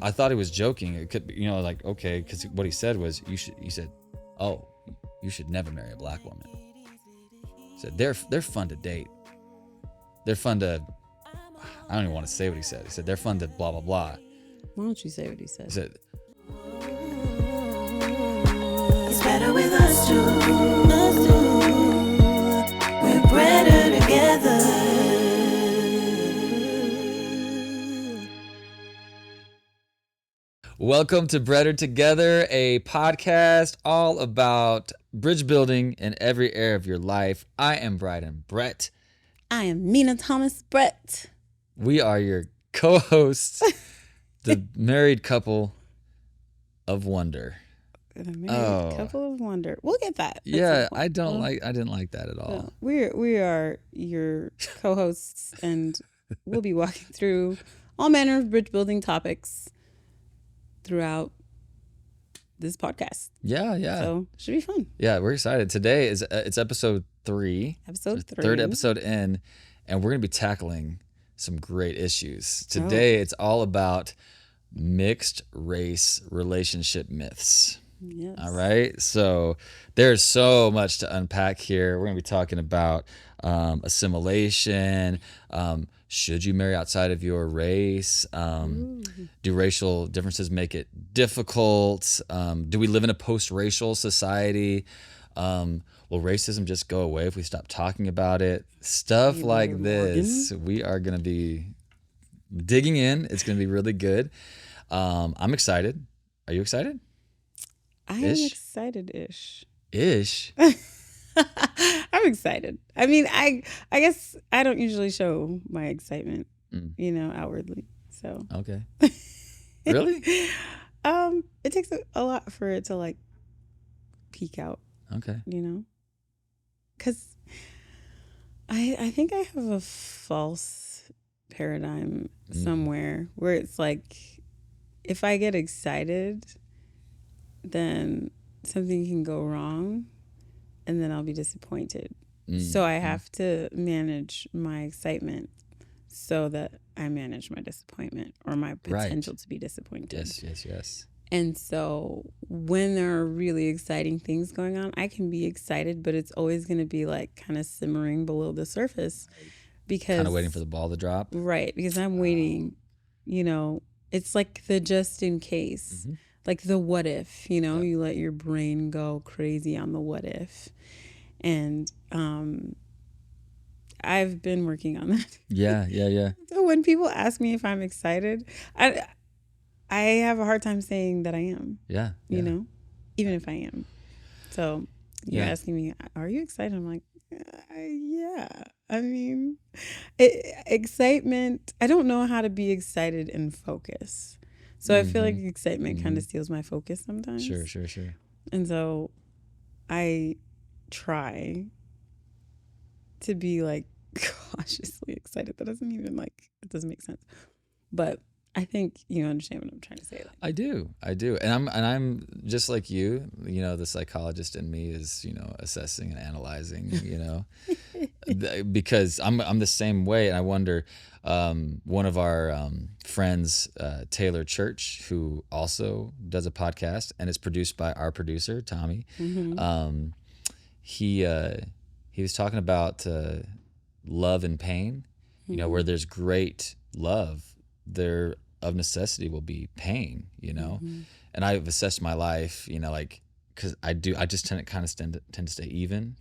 I thought he was joking. It could be, like, okay, because what he said was, he said, oh, you should never marry a black woman. He said, they're fun to date. They're fun to, I don't even want to say what he said. He said, they're fun to blah, blah, blah. Why don't you say what he said? He said, it's better with us two. We're better together. welcome to Bretter Together, a podcast all about bridge building in every area of your life. I am Brydon Brett. I am Mina Brett. We are your co-hosts, the married couple of wonder. The married couple of wonder. We'll get that. I didn't like that at all. No, we are your co-hosts, and we'll be walking through all manner of bridge building topics throughout this podcast. Yeah. So it should be fun. Yeah, we're excited. Today is it's episode 3. Episode 3. Third episode in, and we're going to be tackling some great issues. Today it's all about mixed race relationship myths. Yes. All right. So there's so much to unpack here. We're going to be talking about assimilation. Should you marry outside of your race? Do racial differences make it difficult? Do we live in a post-racial society? Will racism just go away if we stop talking about it? Stuff like this. We are going to be digging in. It's going to be really good. I'm excited. Are you excited? I am excited-ish. Ish? I'm excited. I mean, I guess I don't usually show my excitement, outwardly. So Okay. Really? It takes a lot for it to like peek out. Okay. Because I think I have a false paradigm somewhere where it's like, if I get excited, then something can go wrong and then I'll be disappointed. So I have to manage my excitement so that I manage my disappointment or my potential to be disappointed. Yes. And so when there are really exciting things going on, I can be excited, but it's always going to be like kind of simmering below the surface because kind of waiting for the ball to drop. Right. Because I'm waiting, it's like the just in case. Like the what if, you let your brain go crazy on the what if. And I've been working on that. Yeah. So when people ask me if I'm excited, I have a hard time saying that I am. Yeah. Even if I am. So you're asking me, are you excited? I'm like, yeah. I mean, excitement, I don't know how to be excited and focus. So I feel like excitement kind of steals my focus sometimes. Sure. And so I try to be like cautiously excited. That doesn't even it doesn't make sense. But I think you understand what I'm trying to say. I do. And I'm just like you, the psychologist in me is, assessing and analyzing, because I'm the same way. And I wonder, one of our friends, Taylor Church, who also does a podcast and it's produced by our producer, Tommy. He was talking about love and pain, where there's great love, there of necessity will be pain, and I've assessed my life, because I just tend to stay even,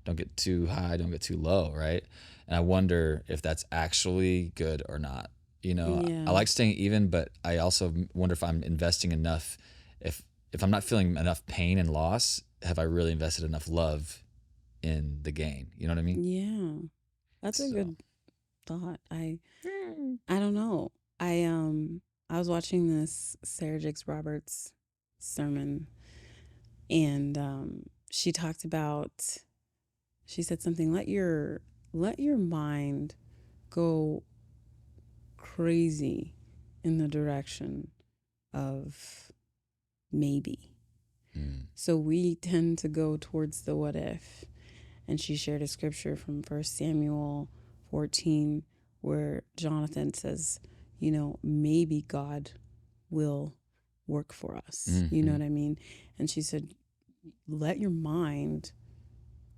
don't get too high, don't get too low, right? And I wonder if that's actually good or not. I like staying even, but I also wonder if I'm investing enough, if I'm not feeling enough pain and loss, have I really invested enough love in the gain? You know what I mean? Yeah, that's a good thought. I don't know. I was watching this Sarah Jakes Roberts sermon, and she said something, let your mind go crazy in the direction of maybe. So we tend to go towards the what if. And she shared a scripture from 1 Samuel 14 where Jonathan says, maybe God will work for us. Mm-hmm. You know what I mean? And she said, let your mind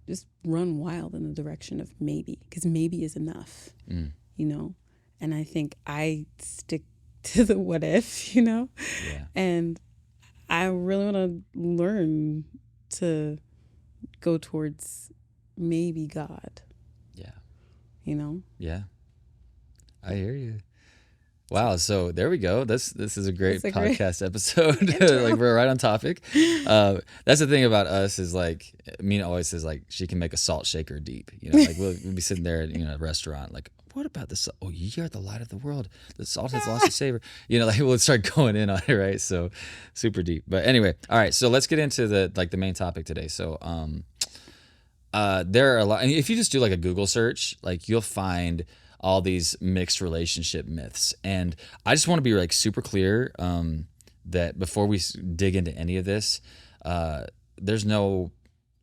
just run wild in the direction of maybe, because maybe is enough, you know? And I think I stick to the what if, you know? Yeah. And I really want to learn to go towards maybe God, Yeah. you know? Yeah. I hear you. Wow. So there we go. This is a great That's a great podcast episode. intro. Like we're right on topic. That's the thing about us is like Mina always says like she can make a salt shaker deep. You know, like we'll be sitting there at a restaurant like, what about this? Oh, you are the light of the world. The salt has lost its savor. You know, like we'll start going in on it, right? So super deep. But anyway, all right. So let's get into the main topic today. So there are a lot. And if you just do like a Google search, like you'll find all these mixed relationship myths. And I just want to be like super clear that before we dig into any of this, there's no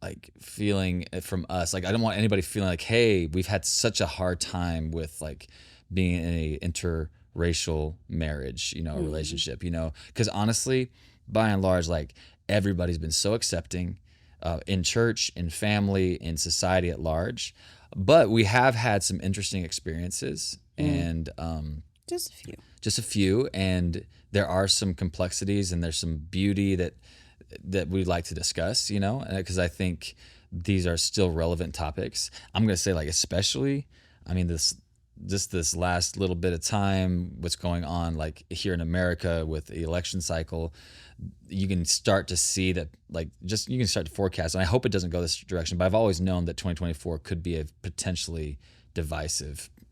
like feeling from us. Like I don't want anybody feeling like, hey, we've had such a hard time with like being in a interracial marriage, a relationship, because honestly, by and large, like everybody's been so accepting in church, in family, in society at large. But we have had some interesting experiences and Just a few. just a few, and there are some complexities and there's some beauty that we'd like to discuss, because I think these are still relevant topics. I'm going to say like especially, I mean, this last little bit of time, what's going on like here in America with the election cycle, you can start to see that you can start to forecast, and I hope it doesn't go this direction, but I've always known that 2024 could be a potentially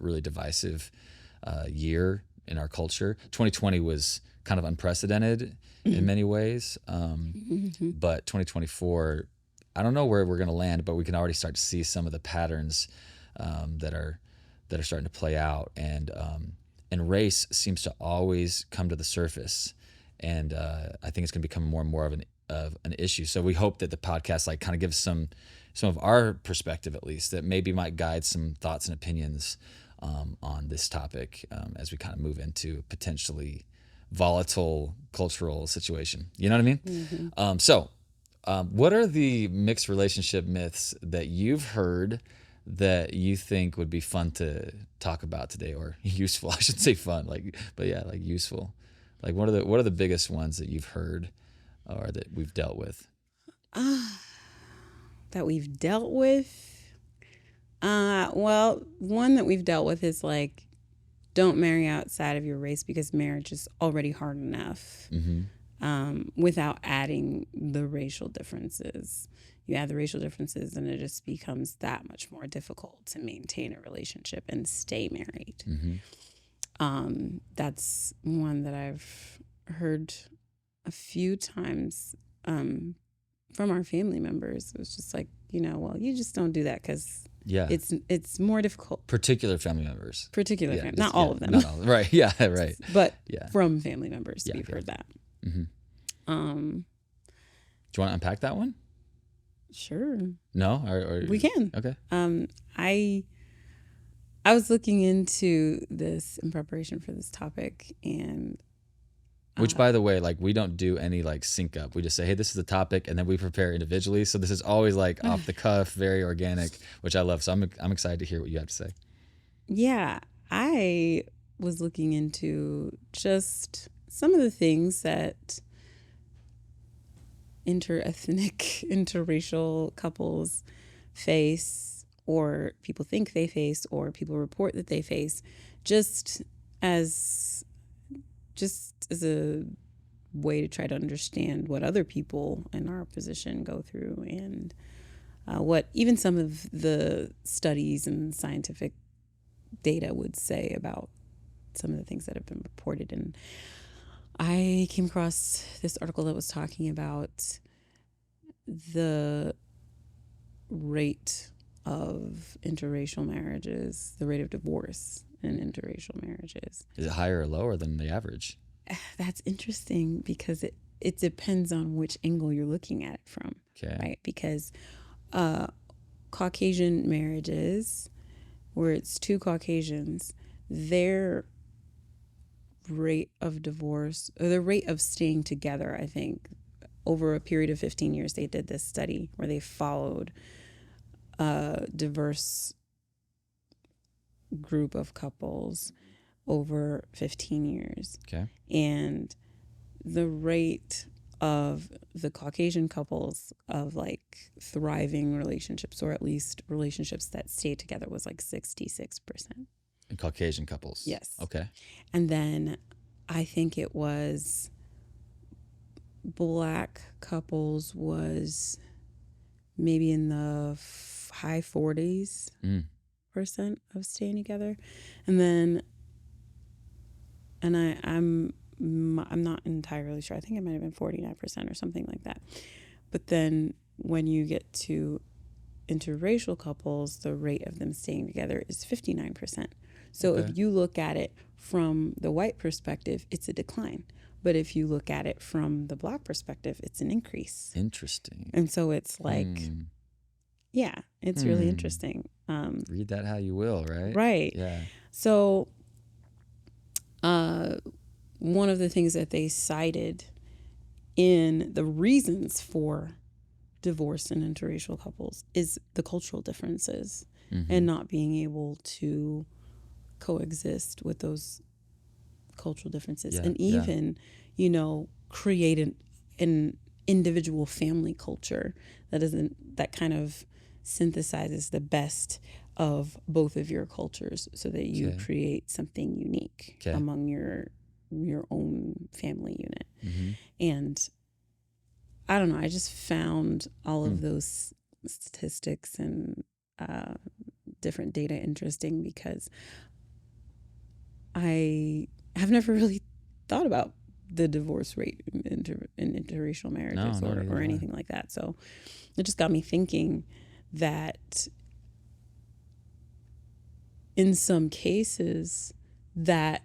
really divisive year in our culture. 2020 was kind of unprecedented in many ways, but 2024, I don't know where we're going to land, but we can already start to see some of the patterns that are starting to play out, and race seems to always come to the surface, and I think it's going to become more and more of an issue. So we hope that the podcast like kind of gives some of our perspective, at least, that maybe might guide some thoughts and opinions on this topic as we kind of move into a potentially volatile cultural situation. You know what I mean? Mm-hmm. So what are the mixed relationship myths that you've heard that you think would be fun to talk about today, or useful? I should say fun, but yeah, like useful. Like what are the biggest ones that you've heard or that we've dealt with? That we've dealt with? Well, one that we've dealt with is like, don't marry outside of your race because marriage is already hard enough without adding the racial differences. You add the racial differences and it just becomes that much more difficult to maintain a relationship and stay married. That's one that I've heard a few times from our family members. It was just like, well, you just don't do that because it's more difficult. Particular family members. Family, not all of them. Not all, right. Yeah. Right. But from family members, we've heard that. Mm-hmm. Do you want to unpack that one? Sure. No, or we can. Okay. I was looking into this in preparation for this topic, and which, by the way, like we don't do any like sync up. We just say, hey, this is the topic, and then we prepare individually. So this is always like off the cuff, very organic, which I love. So I'm excited to hear what you have to say. Yeah, I was looking into just some of the things that interethnic, interracial couples face, or people think they face, or people report that they face, just as a way to try to understand what other people in our position go through, and what even some of the studies and scientific data would say about some of the things that have been reported. And I came across this article that was talking about the rate of interracial marriages, the rate of divorce in interracial marriages. Is it higher or lower than the average? That's interesting because it depends on which angle you're looking at it from. Okay. Right? Because Caucasian marriages, where it's two Caucasians, their rate of divorce, or the rate of staying together, I think, over a period of 15 years, they did this study where they followed a diverse group of couples over 15 years. Okay. And the rate of the Caucasian couples of like thriving relationships, or at least relationships that stayed together, was like 66%. In Caucasian couples. Yes. Okay. And then I think it was Black couples was maybe in the high 40s percent of staying together. And then, and I'm not entirely sure. I think it might have been 49% or something like that. But then when you get to interracial couples, the rate of them staying together is 59%. So Okay. if you look at it from the white perspective, it's a decline. But if you look at it from the Black perspective, it's an increase. Interesting. And so it's like, yeah, it's really interesting. Read that how you will, right? Right. Yeah. So one of the things that they cited in the reasons for divorce in interracial couples is the cultural differences and not being able to coexist with those cultural differences, Yeah, and even create an individual family culture that kind of synthesizes the best of both of your cultures, so that you create something unique among your own family unit. And I don't know, I just found all of those statistics and different data interesting, because I have never really thought about the divorce rate in interracial marriages or anything like that. So it just got me thinking that in some cases that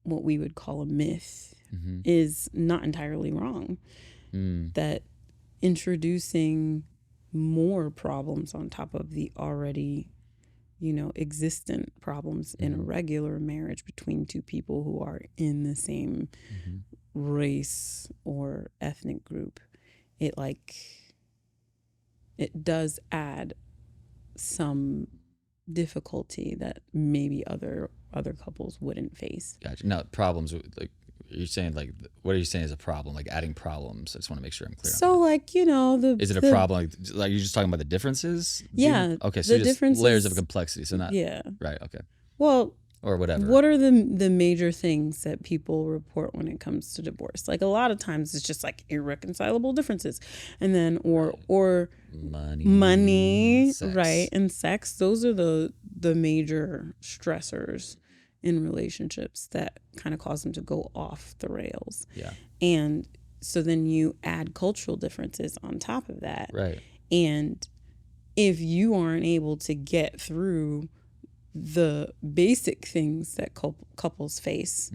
what we would call a myth is not entirely wrong. That introducing more problems on top of the already existent problems in a regular marriage between two people who are in the same race or ethnic group, it does add some difficulty that maybe other couples wouldn't face. Gotcha. Now, problems, like, you're saying, like, what are you saying is a problem? Like adding problems? I just want to make sure I'm clear on that. So, like, is it a problem? Like you're just talking about the differences? Yeah. Okay, so the just differences, layers of complexity. So not right. Okay. Well, or whatever. What are the major things that people report when it comes to divorce? Like, a lot of times it's just like irreconcilable differences, and then or money, sex. Right, and sex. Those are the major stressors in relationships that kind of cause them to go off the rails. Yeah. And so then you add cultural differences on top of that. Right. And if you aren't able to get through the basic things that couples face,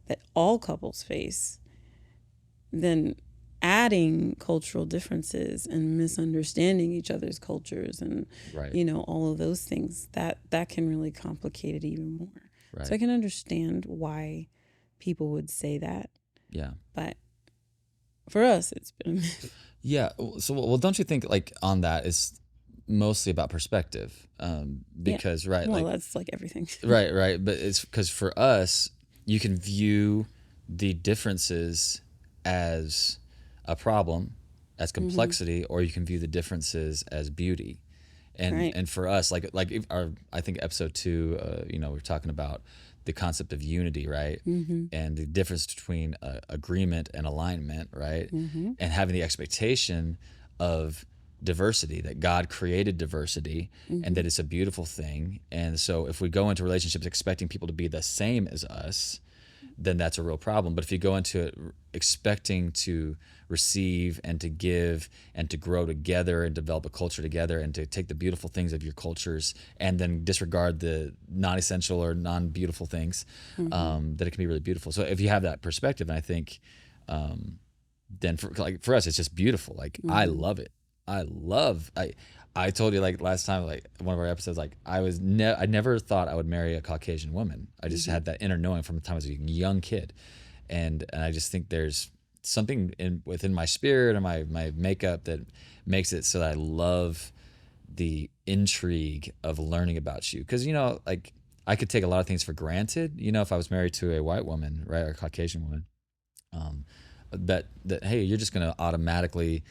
that all couples face, then adding cultural differences and misunderstanding each other's cultures and all of those things, that can really complicate it even more. Right. So I can understand why people would say that. Yeah. But for us, it's been a myth. Yeah. So, well, don't you think, like, on that is mostly about perspective? Because, right. Well, that's like everything. Right. But it's because for us, you can view the differences as a problem, as complexity, or you can view the differences as beauty. And for us, I think episode 2, we're talking about the concept of unity, right? And the difference between agreement and alignment, right? And having the expectation of diversity, that God created diversity and that it's a beautiful thing. And so if we go into relationships expecting people to be the same as us, then that's a real problem. But if you go into it expecting to receive and to give and to grow together and develop a culture together and to take the beautiful things of your cultures and then disregard the non-essential or non-beautiful things, that it can be really beautiful. So if you have that perspective, and I think then for us, it's just beautiful. Like, I love it. I told you like last time, like one of our episodes, like I never thought I would marry a Caucasian woman. I just had that inner knowing from the time I was a young kid, and I just think there's something within my spirit and my makeup that makes it so that I love the intrigue of learning about you. Because like I could take a lot of things for granted. If I was married to a white woman, right, or a Caucasian woman, that hey, you're just gonna automatically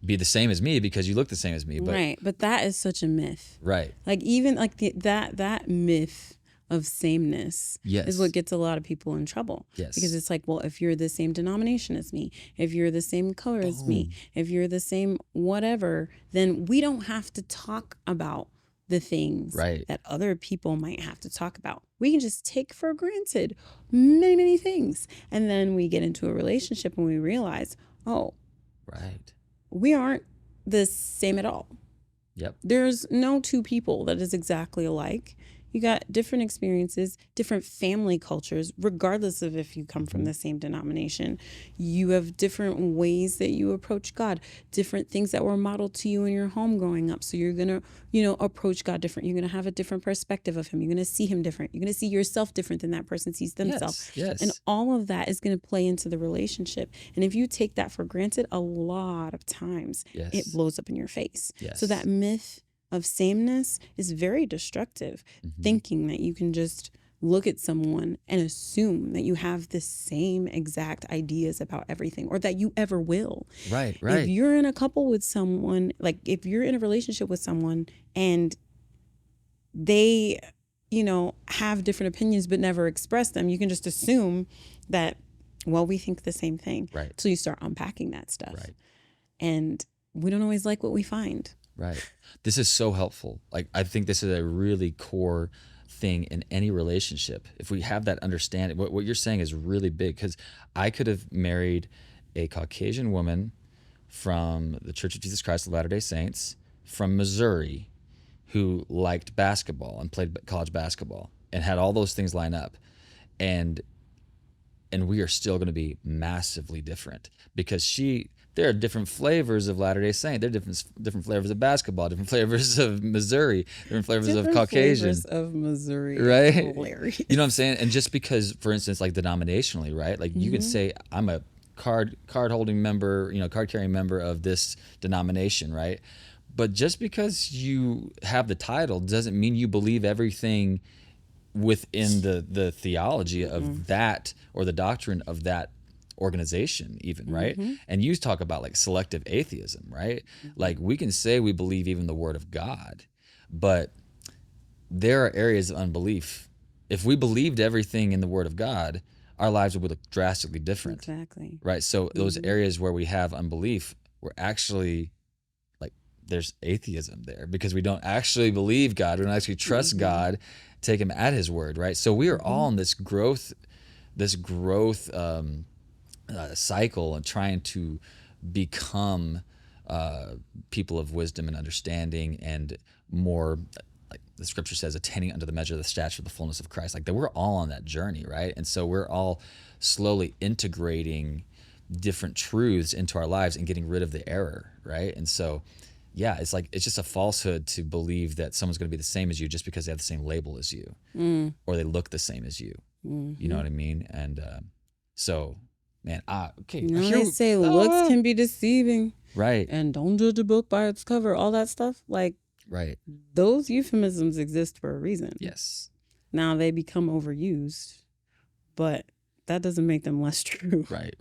be the same as me because you look the same as me. But right, but that is such a myth. right, Like even like that myth of sameness Yes. is what gets a lot of people in trouble. Yes. Because it's like, well, if you're the same denomination as me, if you're the same color as me, if you're the same whatever, then we don't have to talk about the things Right. that other people might have to talk about. We can just take for granted many, many things. And then we get into a relationship and we realize, oh, right, we aren't the same at all. yep, There's no two people that is exactly alike. You got different experiences, different family cultures, regardless of if you come from the same denomination. You have different ways that you approach God, different things that were modeled to you in your home growing up. So you're going to, approach God different. You're going to have a different perspective of him. You're going to see him different. You're going to see yourself different than that person sees themselves. yes. And all of that is going to play into the relationship. And if you take that for granted, a lot of times Yes. it blows up in your face. Yes. So that myth of sameness is very destructive. Thinking that you can just look at someone and assume that you have the same exact ideas about everything or that you ever will. right, If you're in a couple with someone, like if you're in a relationship with someone and they, have different opinions but never express them, you can just assume that, well, we think the same thing. Right. So you start unpacking that stuff. Right. And we don't always like what we find. Right. This is so helpful. Like, I think this is a really core thing in any relationship. If we have that understanding, what you're saying is really big, because I could have married a Caucasian woman from the Church of Jesus Christ of Latter-day Saints from Missouri who liked basketball and played college basketball and had all those things line up. And we are still going to be massively different because there are different flavors of Latter-day Saint. There are different flavors of basketball, different flavors of Missouri, different flavors of Caucasian. Flavors of Missouri. Right? Hilarious. You know what I'm saying? And just because, for instance, like denominationally, right? Like you can say, I'm a card holding member, card carrying member of this denomination, right? But just because you have the title doesn't mean you believe everything within the theology of that or the doctrine of that organization even, right? And you talk about like selective atheism, right? Like we can say we believe even the word of God, but there are areas of unbelief. If we believed everything in the word of God, our lives would look drastically different. Exactly. Right? So those areas where we have unbelief, we're actually like, there's atheism there because we don't actually believe God. We don't actually trust God, take him at his word, right? So we are all in this growth cycle and trying to become people of wisdom and understanding and more, like the scripture says, attaining unto the measure of the stature of the fullness of Christ. Like that we're all on that journey, right? And so we're all slowly integrating different truths into our lives and getting rid of the error, right? And so yeah, it's just a falsehood to believe that someone's going to be the same as you just because they have the same label as you or they look the same as you. You know what I mean? And so, man, okay. They say looks can be deceiving. Right. And don't judge a book by its cover, all that stuff. Like, right. Those euphemisms exist for a reason. Yes. Now they become overused, but that doesn't make them less true. Right.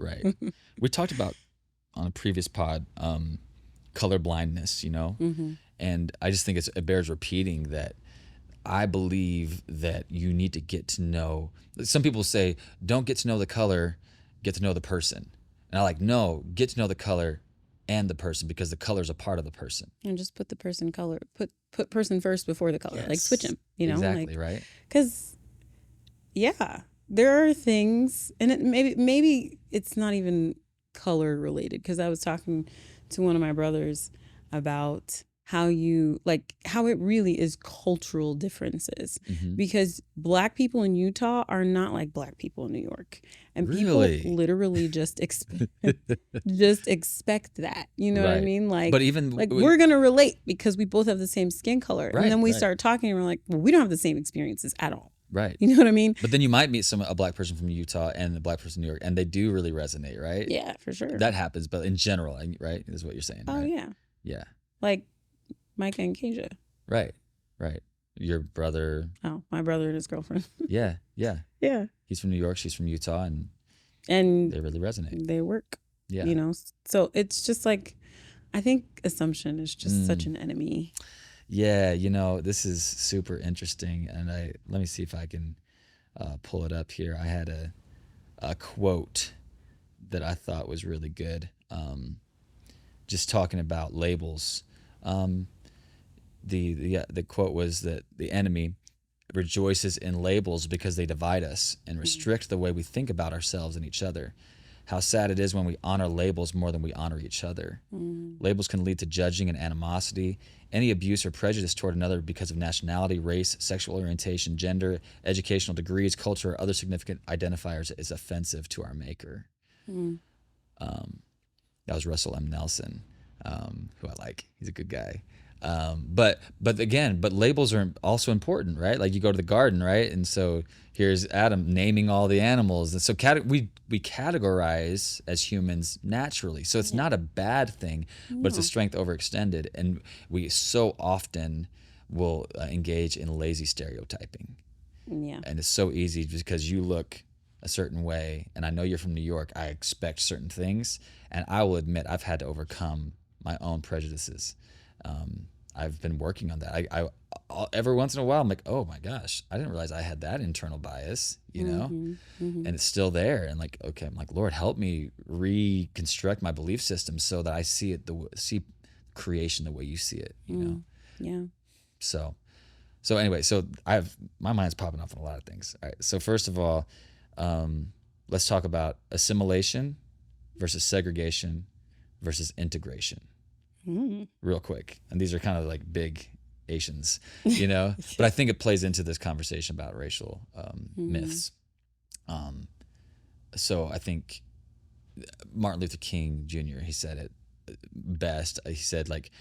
We talked about on a previous pod, color blindness, and I just think it bears repeating that I believe that you need to get to know. Some people say, don't get to know the color, get to know the person. And no, get to know the color and the person because the color is a part of the person. And just put the person color, put person first before the color. Yes. Like switch them, Exactly, right? Because, yeah, there are things, and maybe it's not even color related because I was talking to one of my brothers about how it really is cultural differences, because Black people in Utah are not like Black people in New York, and Really? people literally just expect that. You know what I Right. mean? Like, But even we're gonna relate because we both have the same skin color, Right, and then we right. start talking, and we're like, well, we don't have the same experiences at all. right. You know what I mean? But then you might meet a Black person from Utah and a Black person in New York, and they do really resonate, right? Yeah, for sure. That happens, but in general, right, is what you're saying. Oh right? yeah, Yeah. like Micah and Kasia. Right. Right. Your brother. Oh, my brother and his girlfriend. Yeah. Yeah. Yeah, He's from New York. She's from Utah, and and they really resonate. they work. Yeah. You know, so it's just like, I think assumption is just such an enemy. Yeah. This is super interesting, and let me see if I can pull it up here. I had a quote that I thought was really good. Just talking about labels. The quote was that the enemy rejoices in labels because they divide us and restrict the way we think about ourselves and each other. How sad it is when we honor labels more than we honor each other. Labels can lead to judging and animosity. Any abuse or prejudice toward another because of nationality, race, sexual orientation, gender, educational degrees, culture, or other significant identifiers is offensive to our Maker. That was Russell M. Nelson, who I like. He's a good guy. But labels are also important, right? Like you go to the garden, right? And so here's Adam naming all the animals. And so we categorize as humans naturally. So it's not a bad thing, but it's a strength overextended. And we so often will engage in lazy stereotyping. Yeah. And it's so easy because you look a certain way, and I know you're from New York, I expect certain things. And I will admit I've had to overcome my own prejudices. I've been working on that. I every once in a while I'm like, oh my gosh, I didn't realize I had that internal bias, and it's still there. And like, okay, I'm like, Lord, help me reconstruct my belief system so that I see creation the way you see it, Yeah. So anyway, my mind's popping off on a lot of things. All right. So first of all, let's talk about assimilation versus segregation versus integration. Real quick. And these are kind of like big Asians, but I think it plays into this conversation about racial myths. So I think Martin Luther King Jr., he said it best. He said, like,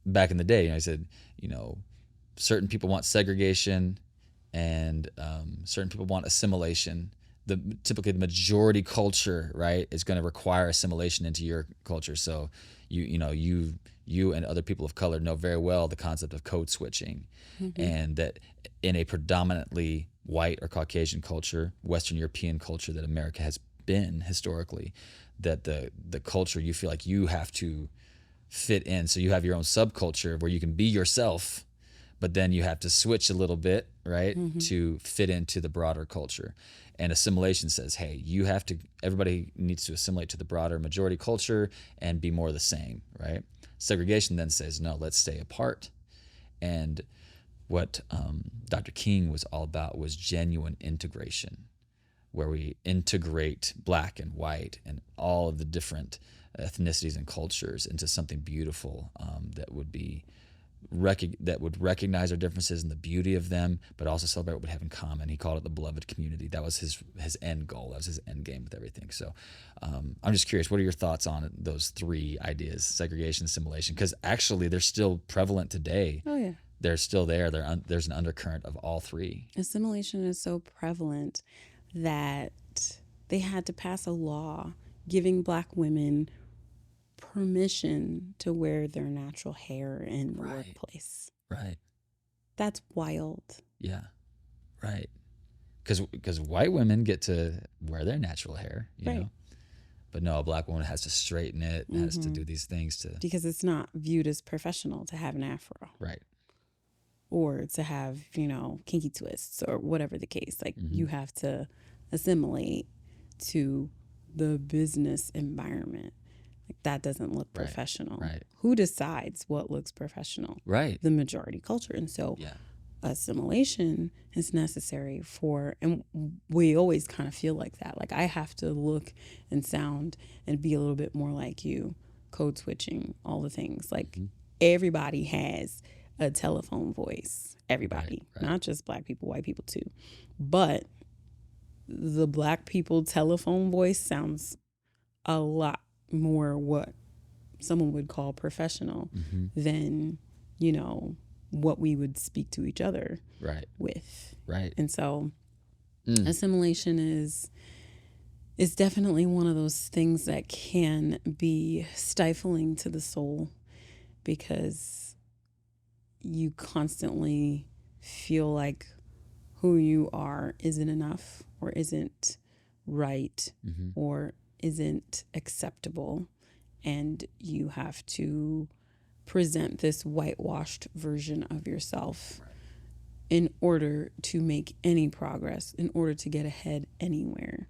back in the day, he said, certain people want segregation and certain people want assimilation. Typically the majority culture, right, is going to require assimilation into your culture. So you and other people of color know very well the concept of code switching, and that in a predominantly white or Caucasian culture, Western European culture that America has been historically, that the culture you feel like you have to fit in. So you have your own subculture where you can be yourself, but then you have to switch a little bit, right, to fit into the broader culture. And assimilation says, hey, everybody needs to assimilate to the broader majority culture and be more the same, right? Segregation then says, no, let's stay apart. And what Dr. King was all about was genuine integration, where we integrate black and white and all of the different ethnicities and cultures into something beautiful that would recognize our differences and the beauty of them, but also celebrate what we have in common. He called it the beloved community. That was his end goal. That was his end game with everything. So I'm just curious, what are your thoughts on those three ideas, segregation, assimilation? Because actually they're still prevalent today. Oh, yeah. They're still there. There's an undercurrent of all three. Assimilation is so prevalent that they had to pass a law giving Black women permission to wear their natural hair in the workplace. Right. That's wild. Yeah. Right. Because white women get to wear their natural hair, you know. But no, a Black woman has to straighten it, has to do these things because it's not viewed as professional to have an afro. Right. Or to have, kinky twists or whatever the case. Like you have to assimilate to the business environment. That doesn't look professional. Right. Who decides what looks professional? Right. The majority culture. And so assimilation is necessary and we always kind of feel like that. Like I have to look and sound and be a little bit more like you, code switching, all the things. Like everybody has a telephone voice. Everybody, Right. not just black people, white people too. But the black people telephone voice sounds a lot more what someone would call professional than, you know, what we would speak to each other with. Right. And so assimilation is definitely one of those things that can be stifling to the soul, because you constantly feel like who you are isn't enough, or isn't right, or isn't acceptable. And you have to present this whitewashed version of yourself in order to make any progress, in order to get ahead anywhere.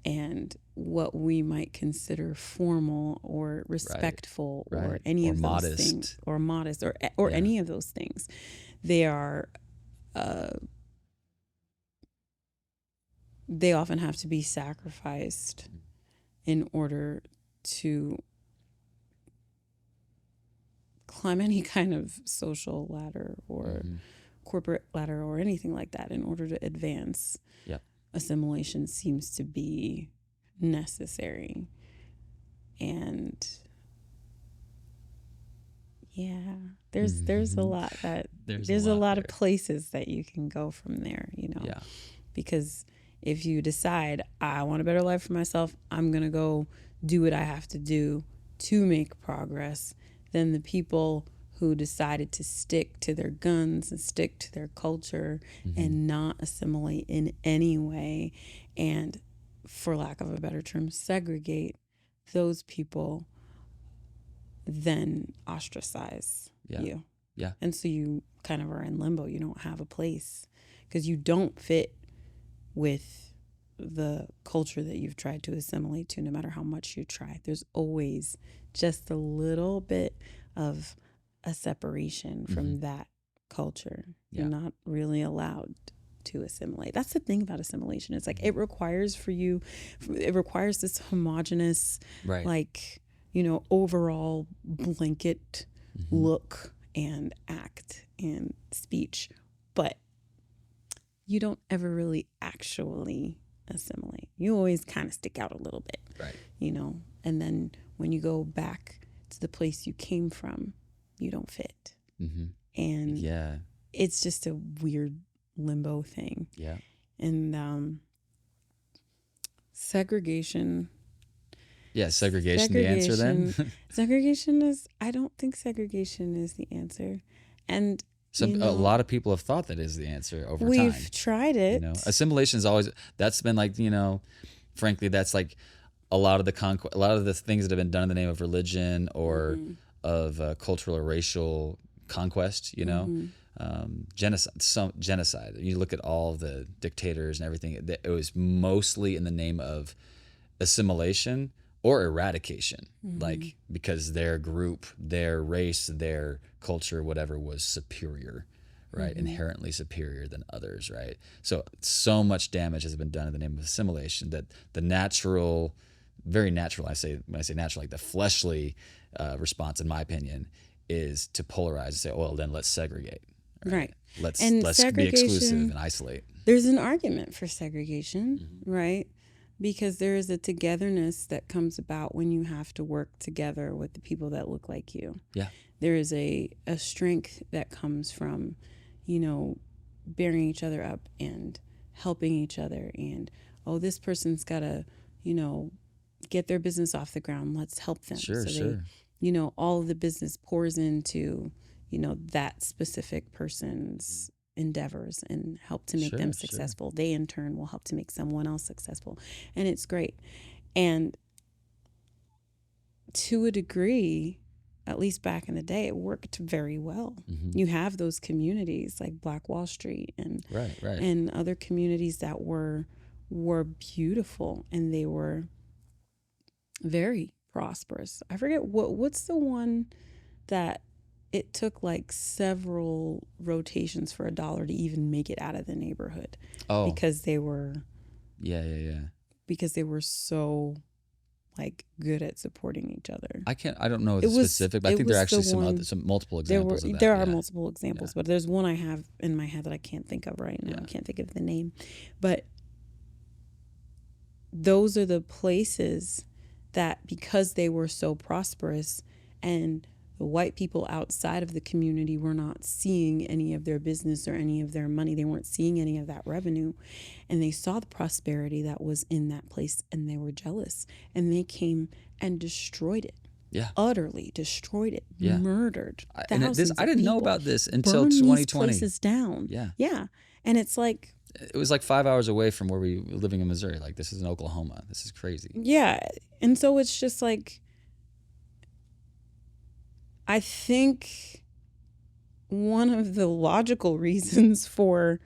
And what we might consider formal or respectful or any of those things, or modest, or any of those things, they are they often have to be sacrificed in order to climb any kind of social ladder or corporate ladder or anything like that. In order to advance, assimilation seems to be necessary. And there's a lot that there's a lot of places that you can go from there, you know. Because if you decide, I want a better life for myself, I'm gonna go do what I have to do to make progress, then the people who decided to stick to their guns and stick to their culture and not assimilate in any way, and, for lack of a better term, segregate, those people then ostracize you. And so you kind of are in limbo. You don't have a place because you don't fit with the culture that you've tried to assimilate to, no matter how much you try. There's always just a little bit of a separation from that culture. You're not really allowed to assimilate. That's the thing about assimilation. It's like it requires this homogenous, like, you know, overall blanket look and act and speech, but you don't ever really actually assimilate. You always kind of stick out a little bit, you know, and then when you go back to the place you came from, you don't fit. And it's just a weird limbo thing. And segregation. Segregation the answer then? I don't think segregation is the answer. And a lot of people have thought that is the answer over time. We've tried it. You know, assimilation is always, that's been like, you know, frankly, that's like a lot of the things that have been done in the name of religion or of cultural or racial conquest, you know, genocide. You look at all the dictators and everything, it was mostly in the name of assimilation or eradication, like because their group, their race, their culture, whatever, was superior, right? Inherently superior than others, right? So much damage has been done in the name of assimilation that the natural, very natural, when I say natural, like the fleshly response, in my opinion, is to polarize and say, well, then let's segregate. Right. Let's be exclusive and isolate. There's an argument for segregation, right? Because there is a togetherness that comes about when you have to work together with the people that look like you. There is a strength that comes from, you know, bearing each other up and helping each other. And, oh, this person's got to, you know, get their business off the ground. Let's help them. They, you know, all of the business pours into, you know, that specific person's endeavors and help to make them successful. They in turn will help to make someone else successful. And it's great. And to a degree, at least back in the day, it worked very well. You have those communities like Black Wall Street and and other communities that were beautiful, and they were very prosperous. I forget what's the one that it took like several rotations for $1 to even make it out of the neighborhood. Because they were because they were so like good at supporting each other. I don't know the specific, but I think there are actually some multiple examples of that. There are multiple examples, but there's one I have in my head that I can't think of right now. I can't think of the name. But those are the places that, because they were so prosperous and the white people outside of the community were not seeing any of their business or any of their money. They weren't seeing any of that revenue. And they saw the prosperity that was in that place and they were jealous. And they came and destroyed it. Yeah. Utterly destroyed it. Yeah. Murdered thousands I didn't know about this until burned 2020. These places down. Yeah. Yeah. And it's like, it was like 5 hours away from where we were living in Missouri. Like, this is in Oklahoma. This is crazy. Yeah. And so it's just like, I think one of the logical reasons for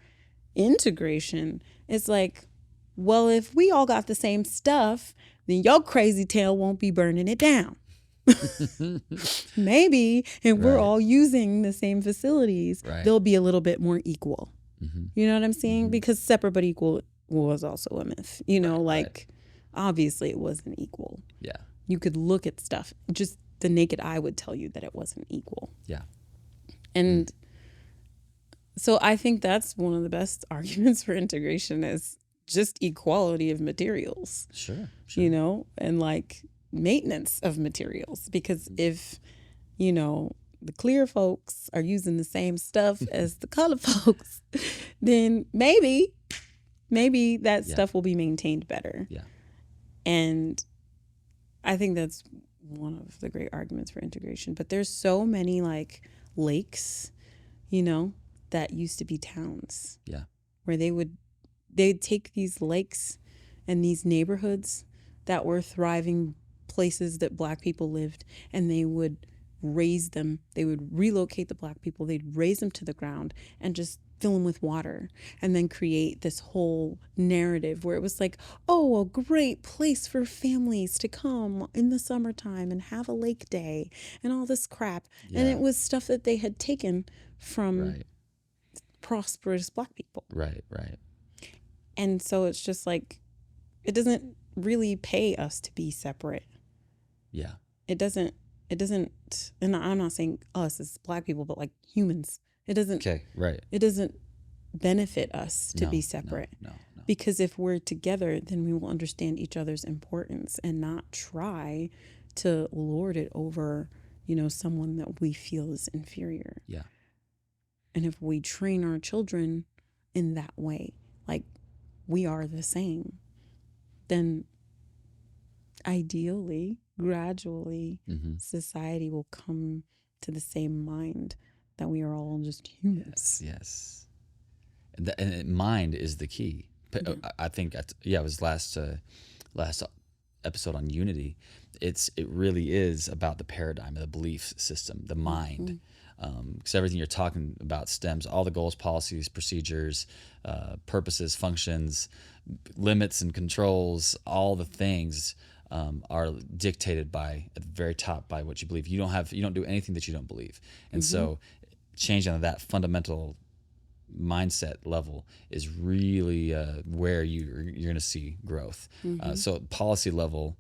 integration is like, well, if we all got the same stuff, then your crazy tail won't be burning it down. Maybe if we're all using the same facilities, they'll be a little bit more equal. Mm-hmm. You know what I'm saying? Mm-hmm. Because separate but equal was also a myth. You know, obviously it wasn't equal. Yeah. You could look at stuff, just the naked eye would tell you that it wasn't equal. Yeah. And so I think that's one of the best arguments for integration is just equality of materials. Sure. You know, and like maintenance of materials. Because if, you know, the clear folks are using the same stuff as the color folks, then maybe that stuff will be maintained better. Yeah. And I think that's one of the great arguments for integration. But there's so many like lakes, you know, that used to be towns. Yeah. Where they'd take these lakes and these neighborhoods that were thriving places that Black people lived, and they would raise them. They would relocate the Black people. They'd raise them to the ground and just fill them with water, and then create this whole narrative where it was like, oh, a great place for families to come in the summertime and have a lake day and all this crap. Yeah. And it was stuff that they had taken from prosperous Black people. Right. And so it's just like, it doesn't really pay us to be separate. Yeah. It doesn't, and I'm not saying us as Black people, but like humans. It doesn't. Okay, right. It doesn't benefit us to be separate. No. Because if we're together, then we will understand each other's importance and not try to lord it over, you know, someone that we feel is inferior. Yeah. And if we train our children in that way, like we are the same, then ideally, gradually, society will come to the same mind that we are all just humans. Yes. And mind is the key. I think, it was last episode on unity. It really is about the paradigm, the belief system, the mind. Because everything you're talking about stems, all the goals, policies, procedures, purposes, functions, limits and controls, all the things are dictated by, at the very top, by what you believe. You don't do anything that you don't believe. And so changing that fundamental mindset level is really where you're going to see growth. So policy level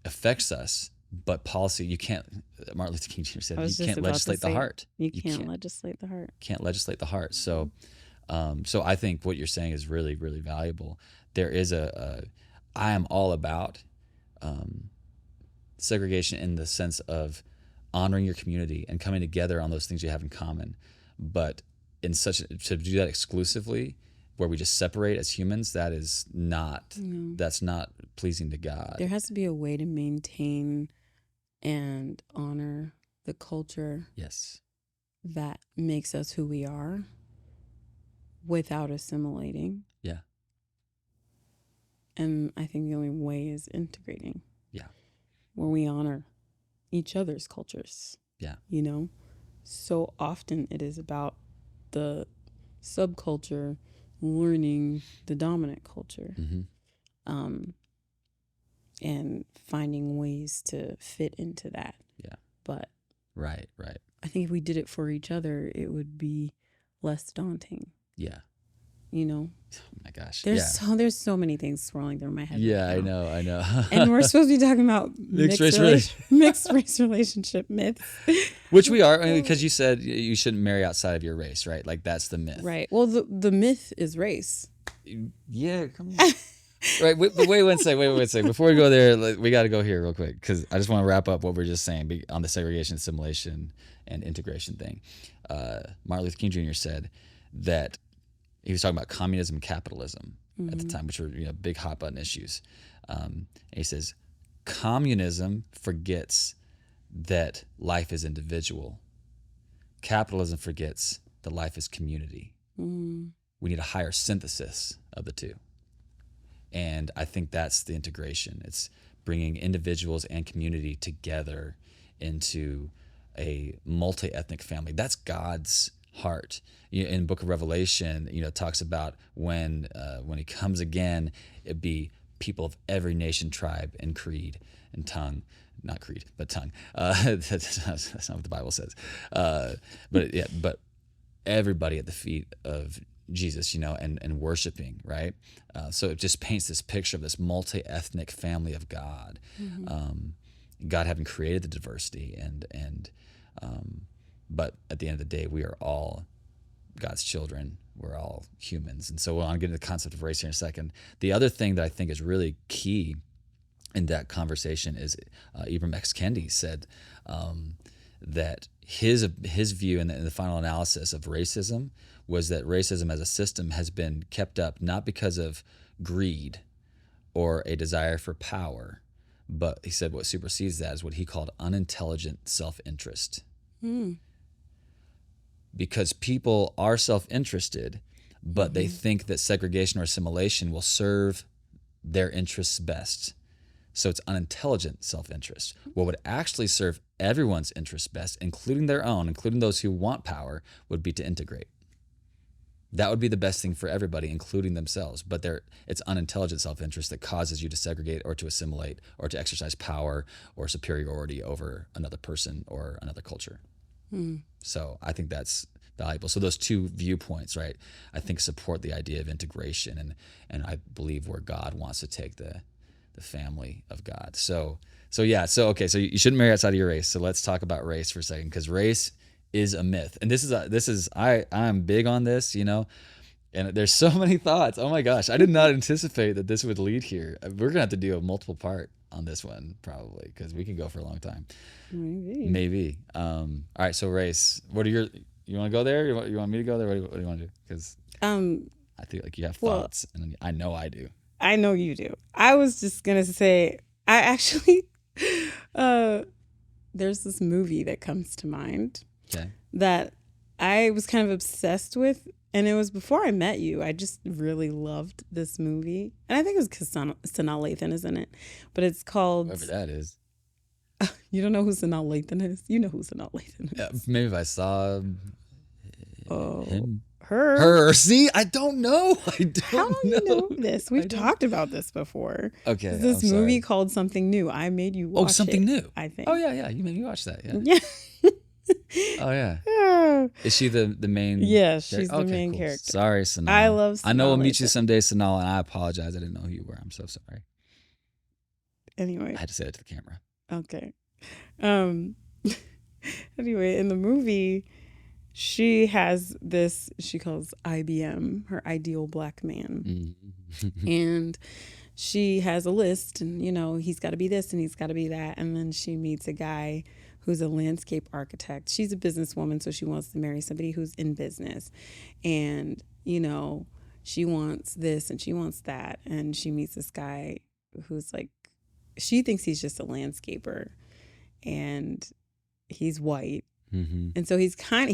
affects us, but policy, you can't, Martin Luther King Jr. said, you can't legislate the heart. You can't legislate the heart. Can't legislate the heart. So so I think what you're saying is really, really valuable. There is I am all about segregation in the sense of honoring your community and coming together on those things you have in common. But to do that exclusively, where we just separate as humans, that's not pleasing to God. There has to be a way to maintain and honor the culture that makes us who we are without assimilating. Yeah. And I think the only way is integrating. Yeah. Where we honor each other's cultures. Yeah. You know? So often it is about the subculture learning the dominant culture. And finding ways to fit into that. Yeah. But right. I think if we did it for each other, it would be less daunting. Yeah. Oh my gosh. There's so many things swirling through my head. Yeah, right I now. know. And we're supposed to be talking about mixed race relationship myths. Which we are, because you said you shouldn't marry outside of your race, right? Like that's the myth. Right. Well, the myth is race. Yeah, come on. Right, wait one second. Before we go there, we got to go here real quick because I just want to wrap up what we're just saying on the segregation, assimilation, and integration thing. Martin Luther King Jr. said that he was talking about communism and capitalism at the time, which were big hot button issues. And he says, communism forgets that life is individual. Capitalism forgets that life is community. We need a higher synthesis of the two. And I think that's the integration. It's bringing individuals and community together into a multi-ethnic family. That's God's heart. In the book of Revelation, it talks about when he comes again, it'd be people of every nation, tribe, and creed and tongue. Not creed, but tongue. That's not what the Bible says. But everybody at the feet of Jesus, and worshiping, right? So it just paints this picture of this multi-ethnic family of God. God having created the diversity, but at the end of the day, we are all God's children. We're all humans, and so we'll get into the concept of race here in a second. The other thing that I think is really key in that conversation is Ibram X. Kendi said that his view in the final analysis of racism was that racism as a system has been kept up not because of greed or a desire for power, but he said what supersedes that is what he called unintelligent self-interest. Because people are self-interested, but they think that segregation or assimilation will serve their interests best. So it's unintelligent self-interest. What would actually serve everyone's interests best, including their own, including those who want power, would be to integrate. That would be the best thing for everybody, including themselves. But it's unintelligent self-interest that causes you to segregate or to assimilate or to exercise power or superiority over another person or another culture. So I think that's valuable. So those two viewpoints, right, I think support the idea of integration and I believe where God wants to take the family of God. So you shouldn't marry outside of your race. So let's talk about race for a second, because race is a myth. And I'm big on this, and there's so many thoughts. Oh my gosh, I did not anticipate that this would lead here. We're gonna have to do a multiple part on this one probably, because we could go for a long time. Maybe. All right, so race. What are you want to go there? You want me to go there? What do you want to do? Because I feel like you have thoughts, and I know I do. I know you do. I was just gonna say, I actually there's this movie that comes to mind that I was kind of obsessed with, and it was before I met you. I just really loved this movie, and I think it was because Sanaa Lathan is in it, but it's called whoever that is. You don't know who Sanaa Lathan is? You know who Sanaa Lathan is. Yeah, maybe if I saw him. Her. See, I don't know. How do you know this? We've talked about this before. Okay. This movie called Something New. I made you watch Something New. I think. Oh yeah. You made me watch that. Yeah. Yeah. Oh yeah. Yeah. Is she the main? Yeah, she's the main character. Sorry, Sanaa. I love Sanaa. I know we'll meet you someday, Sanaa, and I apologize. I didn't know who you were. I'm so sorry. Anyway. I had to say it to the camera. Okay. Anyway, in the movie, she has this, she calls IBM, her ideal black man. And she has a list, and, he's got to be this and he's got to be that. And then she meets a guy who's a landscape architect. She's a businesswoman, so she wants to marry somebody who's in business. And, she wants this and she wants that. And she meets this guy who's like, she thinks he's just a landscaper, and he's white. And so he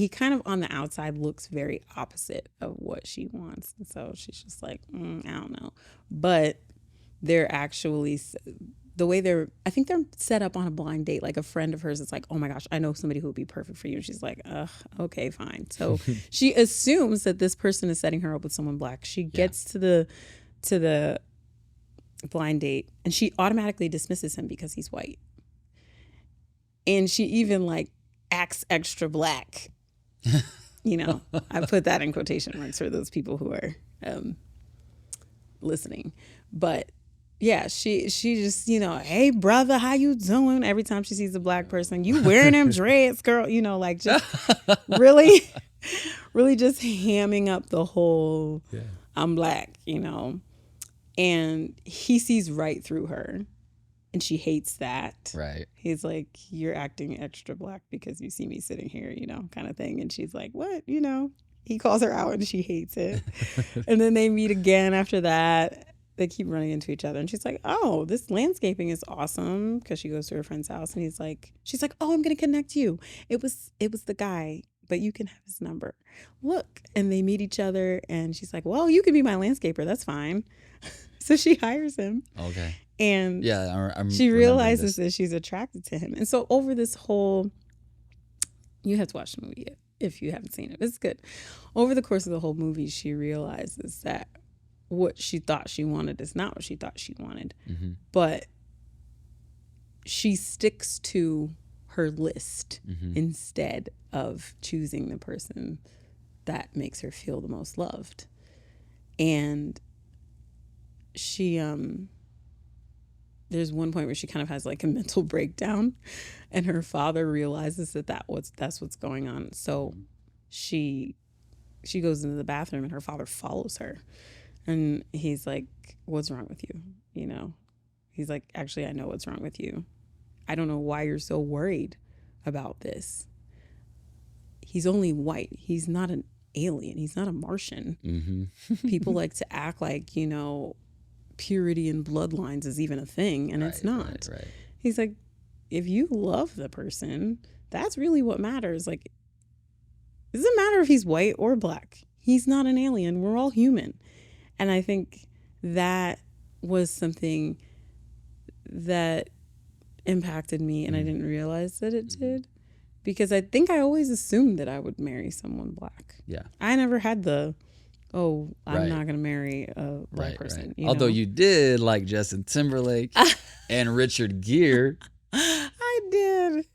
kind of on the outside looks very opposite of what she wants. And so she's just like, I don't know. But they're actually, I think they're set up on a blind date. Like a friend of hers is like, oh my gosh, I know somebody who would be perfect for you. And she's like, okay, fine. So she assumes that this person is setting her up with someone black. She gets to the blind date and she automatically dismisses him because he's white. And she even acts extra black You know, I put that in quotation marks for those people who are listening. But yeah, she just, you know, hey brother, how you doing? Every time she sees a black person, you wearing them dreads, girl, you know, like just really, really just hamming up the whole I'm black, you know. And he sees right through her. And she hates that. Right. He's like, you're acting extra black because you see me sitting here, you know, kind of thing. And she's like, what? You know, he calls her out and she hates it. And then they meet again after that. They keep running into each other. And she's like, oh, this landscaping is awesome. Because she goes to her friend's house and she's like, oh, I'm going to connect you. It was the guy, but you can have his number. Look. And they meet each other and she's like, well, you can be my landscaper. That's fine. So she hires him. Okay. And I'm she realizes that she's attracted to him. And so over this whole, you have to watch the movie if you haven't seen it. It's good. Over the course of the whole movie, she realizes that what she thought she wanted is not what she thought she wanted. Mm-hmm. But she sticks to her list instead of choosing the person that makes her feel the most loved. And she there's one point where she kind of has like a mental breakdown and her father realizes that's what's going on. So she goes into the bathroom and her father follows her and he's like, what's wrong with you? You know, he's like, actually, I know what's wrong with you. I don't know why you're so worried about this. He's only white. He's not an alien. He's not a Martian. Mm-hmm. People like to act like, you know, purity and bloodlines is even a thing, and it's not. Right. He's like, if you love the person, that's really what matters. Like, it doesn't matter if he's white or black. He's not an alien. We're all human. And I think that was something that impacted me, and I didn't realize that it did, because I think I always assumed that I would marry someone black. Yeah. I never had the, I'm not going to marry a black person. Right. You Although know? you did like Justin Timberlake and Richard Gere. I did.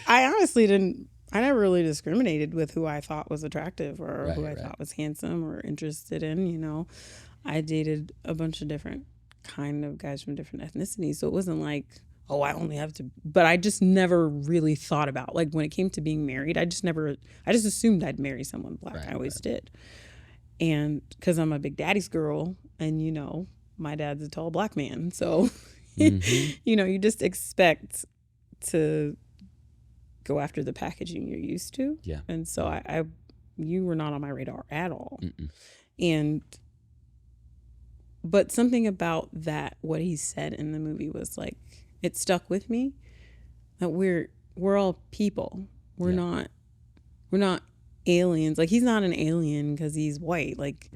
I honestly didn't. I never really discriminated with who I thought was attractive or who I thought was handsome or interested in, you know. I dated a bunch of different kind of guys from different ethnicities. So it wasn't like, I only have to, but I just never really thought about, like, when it came to being married, I just assumed I'd marry someone black. I always did. And because I'm a big daddy's girl and, you know, my dad's a tall black man. So, you know, you just expect to go after the packaging you're used to. Yeah. And so you were not on my radar at all. Mm-mm. But something about that, what he said in the movie was like, it stuck with me that we're all people. We're not aliens. Like, he's not an alien because he's white. Like,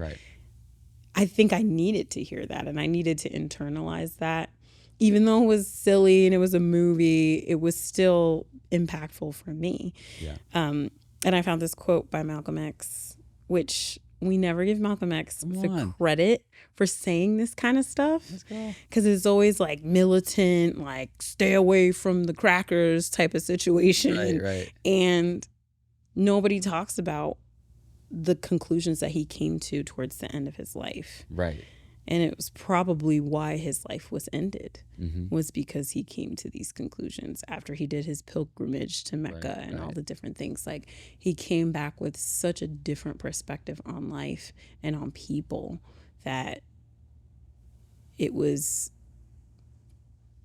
I think I needed to hear that, and I needed to internalize that. Even though it was silly and it was a movie, it was still impactful for me. Yeah. And I found this quote by Malcolm X, which we never give Malcolm X the credit for saying this kind of stuff. Let's go. Because it's always like militant, like stay away from the crackers type of situation. Right. And nobody talks about the conclusions that he came to towards the end of his life. Right. And it was probably why his life was ended, was because he came to these conclusions after he did his pilgrimage to Mecca and all the different things. Like, he came back with such a different perspective on life and on people that it was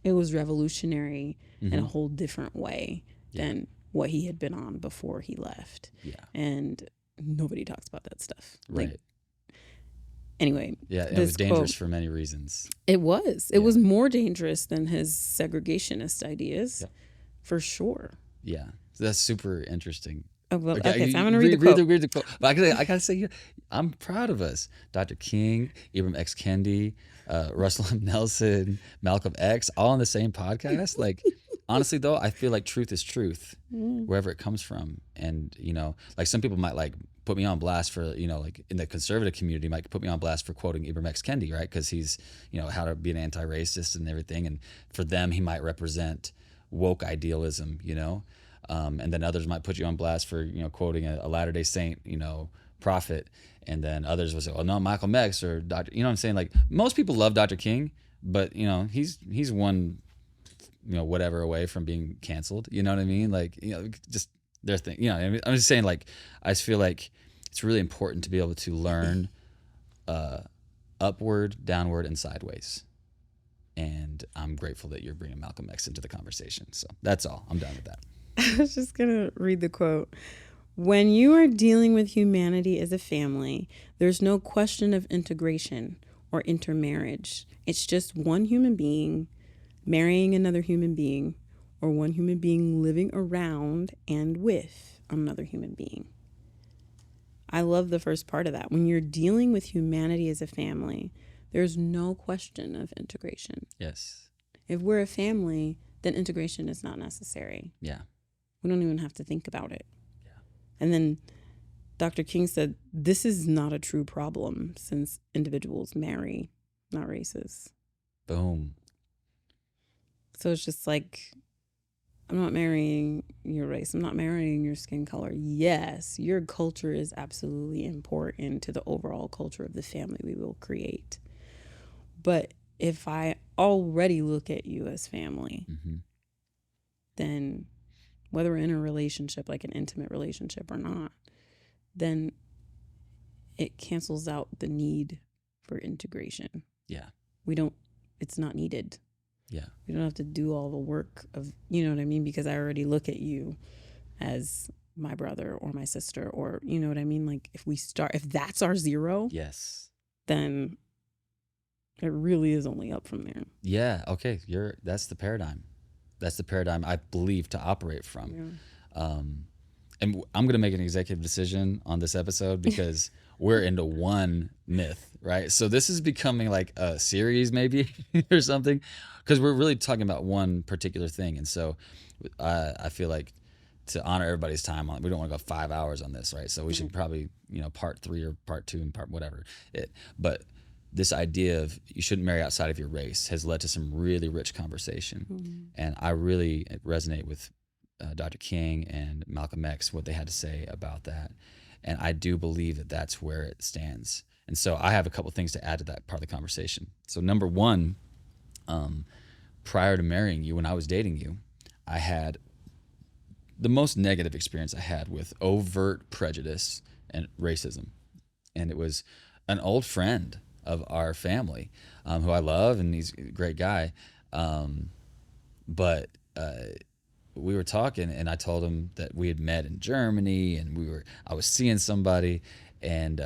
revolutionary in a whole different way than what he had been on before he left. Yeah. And nobody talks about that stuff. Like, anyway. Yeah, it was dangerous for many reasons. It was. It was more dangerous than his segregationist ideas, for sure. Yeah, so that's super interesting. Oh, well, okay, so I'm going to read the quote. Read the quote. But I got to say, I'm proud of us. Dr. King, Ibram X. Kendi, Russell M. Nelson, Malcolm X, all on the same podcast. Like, honestly, though, I feel like truth is truth, wherever it comes from. And, you know, like, some people might, like, put me on blast for, you know, like, in the conservative community, might put me on blast for quoting Ibram X. Kendi, right? Because he's, you know, how to be an anti-racist and everything. And for them, he might represent woke idealism, you know? And then others might put you on blast for, quoting a Latter-day Saint, prophet. And then others will say, "Oh no, Malcolm X or Dr." You know what I'm saying? Like, most people love Dr. King, but he's one, whatever away from being canceled. You know what I mean? Like, just their thing. I'm just saying, like, I just feel like it's really important to be able to learn upward, downward, and sideways. And I'm grateful that you're bringing Malcolm X into the conversation. So that's all. I'm done with that. I was just going to read the quote. When you are dealing with humanity as a family, there's no question of integration or intermarriage. It's just one human being marrying another human being, or one human being living around and with another human being. I love the first part of that. When you're dealing with humanity as a family, there's no question of integration. Yes. If we're a family, then integration is not necessary. Yeah. We don't even have to think about it. Yeah. And then Dr. King said, this is not a true problem since individuals marry, not races. Boom. So it's just like, I'm not marrying your race. I'm not marrying your skin color. Yes, your culture is absolutely important to the overall culture of the family we will create. But if I already look at you as family, then whether we're in a relationship, like an intimate relationship or not, then it cancels out the need for integration. Yeah. It's not needed. Yeah. We don't have to do all the work of, you know what I mean? Because I already look at you as my brother or my sister, or, you know what I mean? Like, if that's our zero, Yes. then it really is only up from there. Yeah. Okay. That's the paradigm. That's the paradigm I believe to operate from. Yeah. And I'm going to make an executive decision on this episode because we're into one myth, right? So this is becoming like a series maybe or something, because we're really talking about one particular thing. And so I feel like to honor everybody's time on it, we don't want to go 5 hours on this, right? So we should probably, part 3 or part 2 and part whatever. But this idea of you shouldn't marry outside of your race has led to some really rich conversation. And I really resonate with Dr. King and Malcolm X, what they had to say about that. And I do believe that that's where it stands. And so I have a couple things to add to that part of the conversation. So number one, prior to marrying you, when I was dating you, I had the most negative experience I had with overt prejudice and racism. And it was an old friend of our family, who I love, and he's a great guy. But we were talking, and I told him that we had met in Germany, and I was seeing somebody, and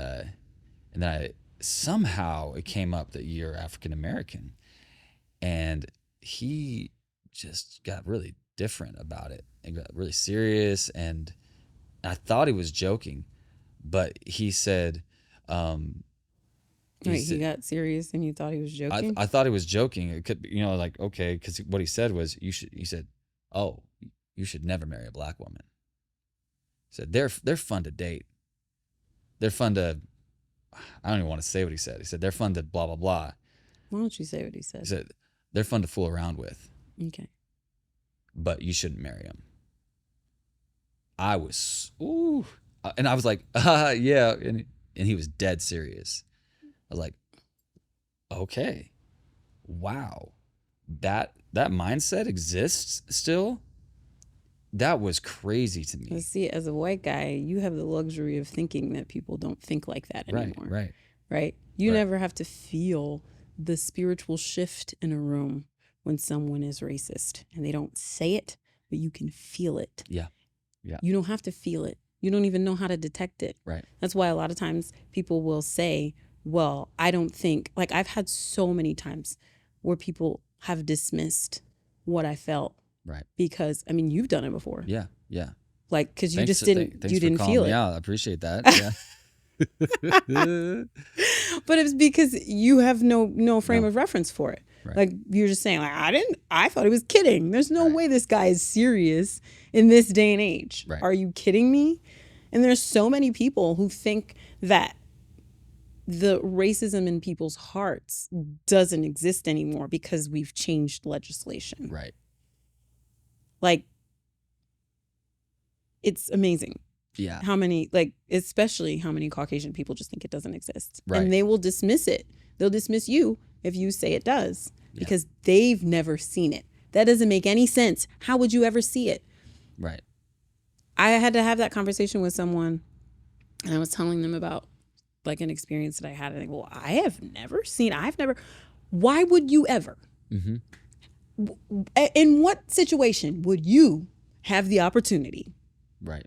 then somehow it came up that you're African American, and he just got really different about it and got really serious, and I thought he was joking, but he said, he got serious and you thought he was joking? I thought he was joking. It could be, like, okay, because what he said was, he said, "Oh, you should never marry a black woman." He said, they're fun to date. They're fun to, I don't even want to say what he said. He said, they're fun to blah, blah, blah. Why don't you say what he said? He said, they're fun to fool around with. Okay. But you shouldn't marry them. I was, and I was like, yeah. And he was dead serious. I was like, okay, wow. That mindset exists still? That was crazy to me. See, as a white guy, you have the luxury of thinking that people don't think like that anymore. Right? You never have to feel the spiritual shift in a room when someone is racist. And they don't say it, but you can feel it. Yeah. You don't have to feel it. You don't even know how to detect it. Right. That's why a lot of times people will say, well, I don't think, like, I've had so many times where people have dismissed what I felt. Right. Because, I mean, you've done it before. Yeah. Like, because you just didn't feel it. Yeah, I appreciate that. Yeah. But it's because you have no frame of reference for it. Right. Like, you're just saying, like, I thought he was kidding. There's no way this guy is serious in this day and age. Right. Are you kidding me? And there's so many people who think that the racism in people's hearts doesn't exist anymore because we've changed legislation. Right. Like, it's amazing. Yeah. How many, like, especially how many Caucasian people just think it doesn't exist. Right. And they will dismiss it. They'll dismiss you if you say it does Yeah. because they've never seen it. That doesn't make any sense. How would you ever see it? Right. I had to have that conversation with someone and I was telling them about like an experience that I had. And they go, well, why would you ever? In what situation would you have the opportunity? Right.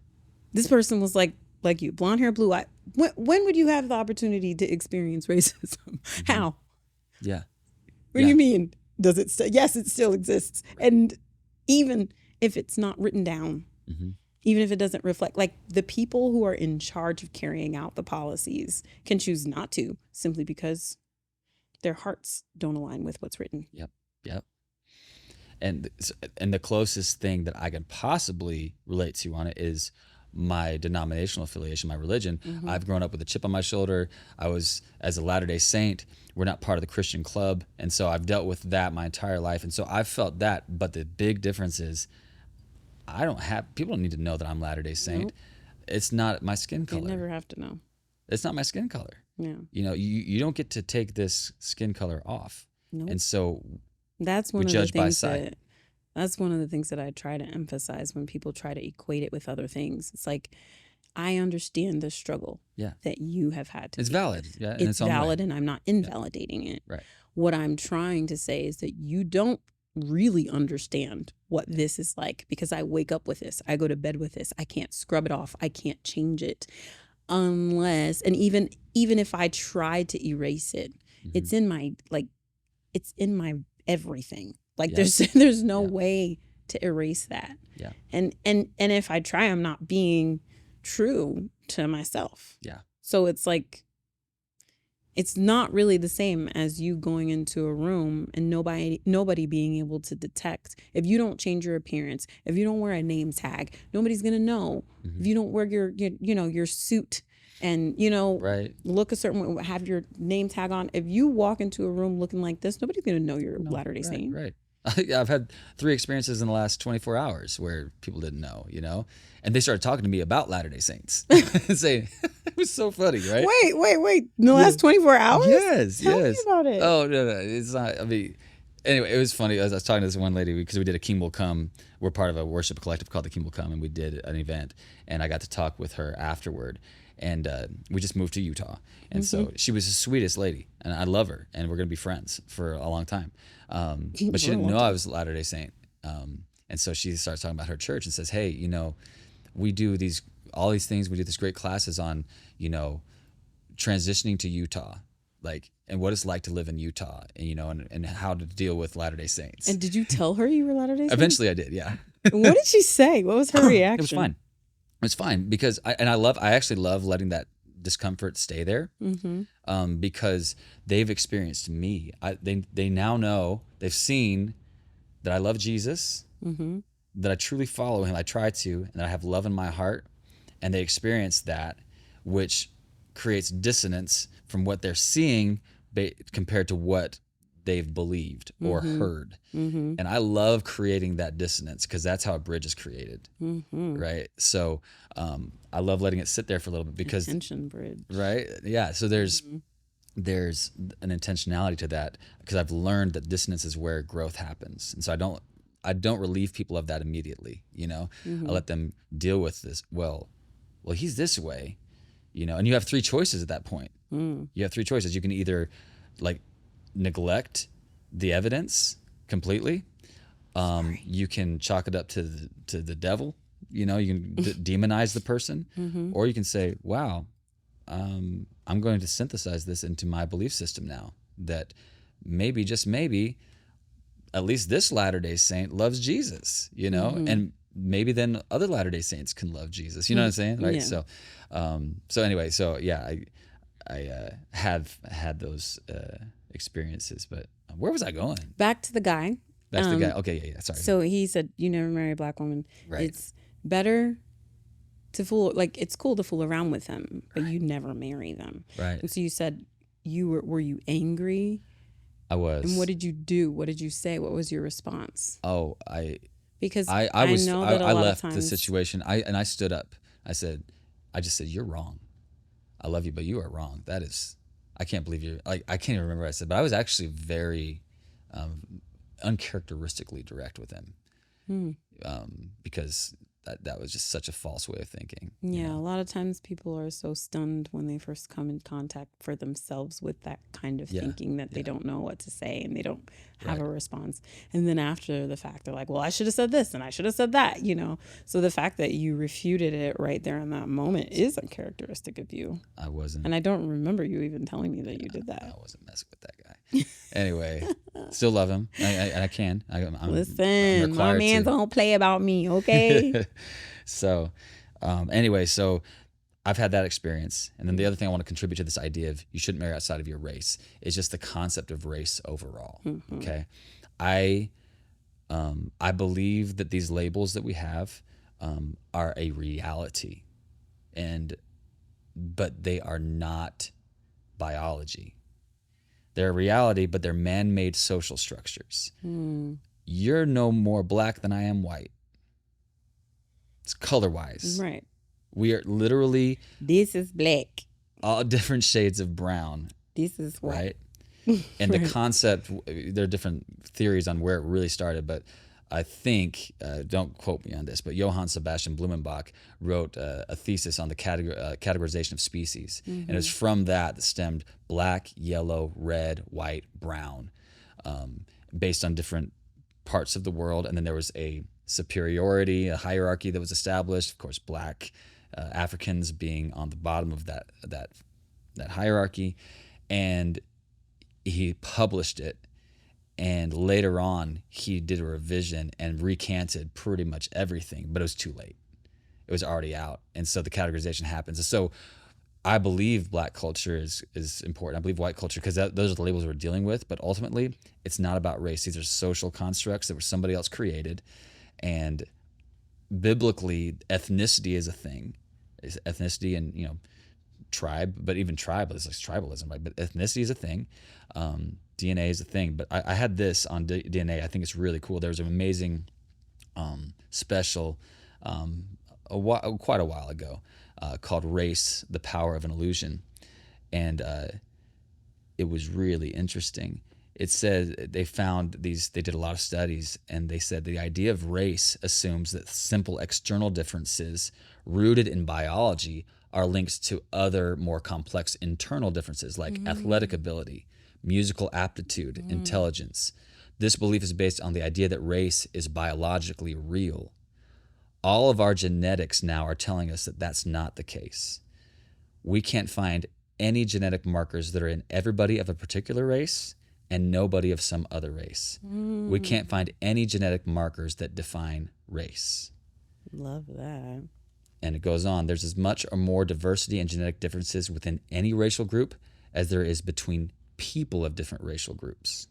This person was like you, blonde hair, blue eye. When would you have the opportunity to experience racism? How? Yeah. What do you mean? Does it yes, it still exists. And even if it's not written down, even if it doesn't reflect, like the people who are in charge of carrying out the policies can choose not to simply because their hearts don't align with what's written. Yep. And the closest thing that I can possibly relate to on it is my denominational affiliation, my religion. I've grown up with a chip on my shoulder. I was, as a Latter-day Saint, we're not part of the Christian club. And so I've dealt with that my entire life. And so I've felt that. But the big difference is people don't need to know that I'm Latter-day Saint. Nope. It's not my skin color. You never have to know. It's not my skin color. Yeah. You know, you don't get to take this skin color off. Nope. And so that's one we of judge the by things sight. that's one of the things that I try to emphasize when people try to equate it with other things. It's like, I understand the struggle that you have had to It's deal valid. with. Yeah, it's valid, and I'm not invalidating it. Right. What I'm trying to say is that you don't really understand what this is like, because I wake up with this. I go to bed with this. I can't scrub it off. I can't change it unless, and even if I tried to erase it, it's in my, it's in my everything. Like there's no way to erase that. Yeah. And if I try, I'm not being true to myself. Yeah. So it's like, it's not really the same as you going into a room and nobody being able to detect. If you don't change your appearance, if you don't wear a name tag, nobody's gonna know. If you don't wear your suit and look a certain way, have your name tag on. If you walk into a room looking like this, nobody's gonna know you're Latter-day Saint. Right. I've had 3 experiences in the last 24 hours where people didn't know, and they started talking to me about Latter-day Saints. Saying, it was so funny, right? Wait. In the last 24 hours? Yes. Tell me about it. Oh, no. It's not, anyway, it was funny. I was talking to this one lady because we did a King Will Come. We're part of a worship collective called the King Will Come, and we did an event, and I got to talk with her afterward. And we just moved to Utah. And so she was the sweetest lady, and I love her, and we're going to be friends for a long time. But she didn't know I was Latter-day Saint. And so she starts talking about her church and says, hey, we do all these things. We do these great classes on, transitioning to Utah, and what it's like to live in Utah, and how to deal with Latter-day Saints. And did you tell her you were Latter-day Saint? Eventually I did, yeah. What did she say? What was her reaction? It was fine. It's fine because I actually love letting that discomfort stay there, because they've experienced me. They now know, they've seen that I love Jesus, that I truly follow him. I try to, and that I have love in my heart, and they experience that, which creates dissonance from what they're seeing compared to what they've believed or heard. And I love creating that dissonance because that's how a bridge is created. Right. So I love letting it sit there for a little bit because tension bridge. Right. Yeah. So there's an intentionality to that because I've learned that dissonance is where growth happens. And so I don't relieve people of that immediately. I let them deal with this. Well, he's this way, and you have 3 choices at that point. You have 3 choices. You can either neglect the evidence completely. You can chalk it up to the devil. You can demonize the person, or you can say, "Wow, I'm going to synthesize this into my belief system now. That maybe, just maybe, at least this Latter-day Saint loves Jesus. And maybe then other Latter-day Saints can love Jesus. You know what I'm saying? Right? Yeah. So anyway, I have had those experiences, but where was I going? Back to the guy. Back to the guy. Okay, yeah. Sorry. So he said, "You never marry a black woman. Right. It's better to fool. It's cool to fool around with them, but you never marry them." Right. And so you said were you angry? I was. And what did you do? What did you say? What was your response? Oh, Because I was know that I a lot of left the times, situation. I stood up. I just said, "You're wrong. I love you, but you are wrong. That is, I can't believe you. Like, I can't even remember what I said, but I was actually very uncharacteristically direct with him, because that was just such a false way of thinking. Yeah, a lot of times people are so stunned when they first come in contact for themselves with that kind of thinking that they don't know what to say and they don't have a response. And then after the fact, they're like, well, I should have said this and I should have said that, you know? So the fact that you refuted it right there in that moment is uncharacteristic of you. I wasn't. And I don't remember you even telling me that you did that. I wasn't messing with that guy. Anyway, still love him. I can. I'm Listen, my man don't play about me, okay? So, anyway, so I've had that experience. And then the other thing I want to contribute to this idea of you shouldn't marry outside of your race is just the concept of race overall. Okay. I believe that these labels that we have are a reality, but they are not biology. They're a reality, but they're man-made social structures. You're no more black than I am white. It's color-wise. Right. We are literally... This is black. All different shades of brown. This is white. Right? And the concept, there are different theories on where it really started, but I think, don't quote me on this, but Johann Sebastian Blumenbach wrote a thesis on the categorization of species. And it was from that stemmed black, yellow, red, white, brown, based on different parts of the world. And then there was a superiority, a hierarchy that was established. Of course, black Africans being on the bottom of that hierarchy. And he published it. And later on, he did a revision and recanted pretty much everything, but it was too late. It was already out. And so the categorization happens. And so I believe black culture is important. I believe white culture, because those are the labels we're dealing with. But ultimately, it's not about race. These are social constructs that were somebody else created. And biblically, ethnicity is a thing. It's ethnicity and, tribe, but even tribe is like tribalism, right? But ethnicity is a thing. DNA is a thing. But I had this on DNA. I think it's really cool. There was an amazing special quite a while ago called Race, the Power of an Illusion. And it was really interesting. It said they did a lot of studies, and they said the idea of race assumes that simple external differences rooted in biology are linked to other more complex internal differences like athletic ability, musical aptitude, intelligence. This belief is based on the idea that race is biologically real. All of our genetics now are telling us that that's not the case. We can't find any genetic markers that are in everybody of a particular race and nobody of some other race. We can't find any genetic markers that define race. Love that. And it goes on. There's as much or more diversity and genetic differences within any racial group as there is between people of different racial groups.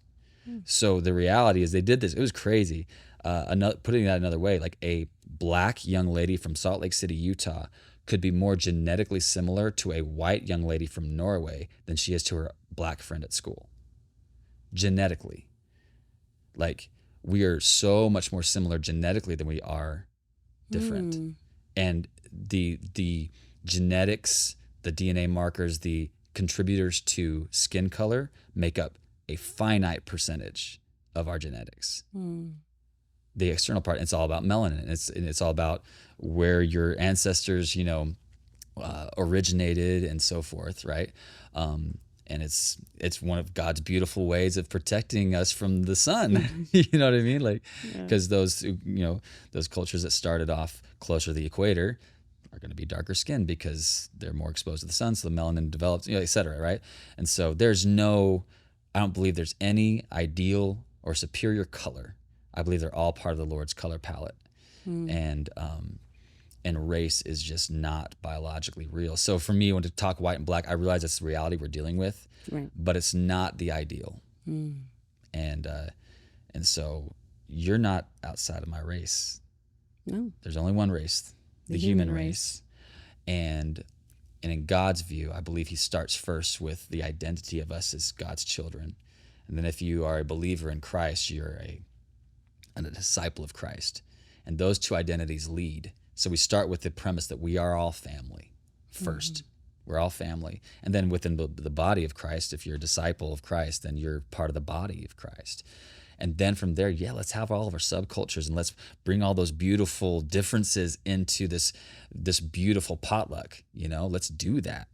So the reality is they did this. It was crazy. Putting that another way, like a black young lady from Salt Lake City, Utah, could be more genetically similar to a white young lady from Norway than she is to her black friend at school. Genetically. Like, we are so much more similar genetically than we are different. And the genetics, the DNA markers, the contributors to skin color make up a finite percentage of our genetics. The external part, it's all about melanin. It's all about where your ancestors, originated and so forth, right? And it's one of God's beautiful ways of protecting us from the sun. You know what I mean? Like, because those cultures that started off closer to the equator are going to be darker skinned because they're more exposed to the sun, so the melanin develops, et cetera, right? And so I don't believe there's any ideal or superior color. I believe they're all part of the Lord's color palette. And race is just not biologically real. So for me, when to talk white and black, I realize it's the reality we're dealing with, but it's not the ideal. And so you're not outside of my race. No. There's only one race, the human race. And in God's view, I believe he starts first with the identity of us as God's children. And then if you are a believer in Christ, you're a disciple of Christ. And those two identities lead. So we start with the premise that we are all family first. We're all family. And then within the body of Christ, if you're a disciple of Christ, then you're part of the body of Christ. And then from there, let's have all of our subcultures and let's bring all those beautiful differences into this beautiful potluck. Let's do that.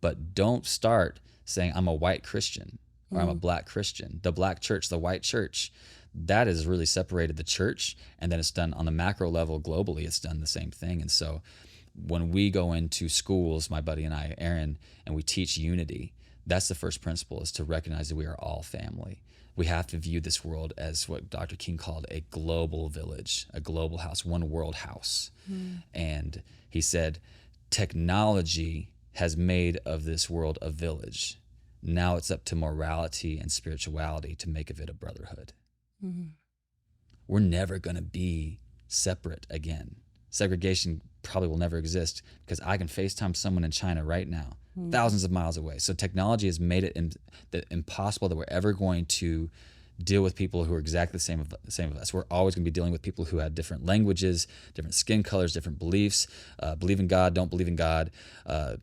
But don't start saying, I'm a white Christian or I'm a black Christian. The black church, the white church, that has really separated the church. And then it's done on the macro level globally, it's done the same thing. And so when we go into schools, my buddy and I, Aaron, and we teach unity, that's the first principle, is to recognize that we are all family. We have to view this world as what Dr. King called a global village, a global house, one world house. And he said, technology has made of this world a village. Now it's up to morality and spirituality to make of it a brotherhood. We're never going to be separate again. Segregation probably will never exist because I can FaceTime someone in China right now, thousands of miles away. So technology has made it impossible that we're ever going to deal with people who are exactly the same of us. We're always going to be dealing with people who have different languages, different skin colors, different beliefs, believe in God, don't believe in God,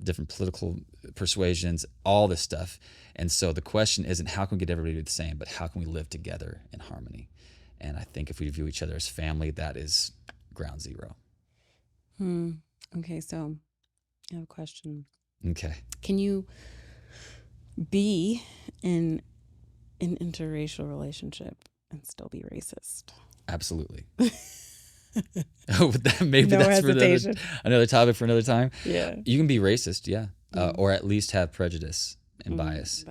different political persuasions, all this stuff. And so the question isn't how can we get everybody the same, but how can we live together in harmony? And I think if we view each other as family, that is ground zero. Okay, so I have a question. Okay. Can you be in an interracial relationship and still be racist? Absolutely. Maybe No that's hesitation. for another topic for another time. Yeah. You can be racist, or at least have prejudice and bias.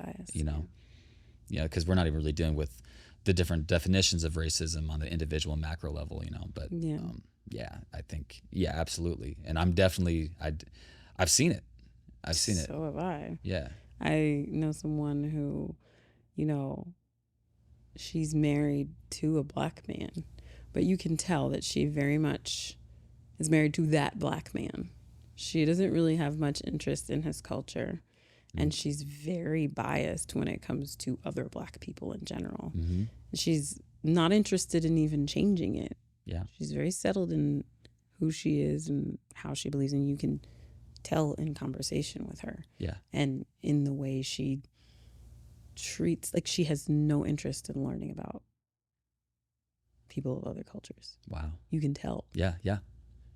Because we're not even really dealing with the different definitions of racism on the individual and macro level, but I think, absolutely. And I'm definitely, I've seen it. So have I. Yeah. I know someone who, she's married to a black man, but you can tell that she very much is married to that black man. She doesn't really have much interest in his culture, and she's very biased when it comes to other black people in general. She's not interested in even changing it. Yeah. She's very settled in who she is and how she believes, and you can tell in conversation with her. Yeah. And in the way she treats, like, she has no interest in learning about people of other cultures. Wow. You can tell. Yeah.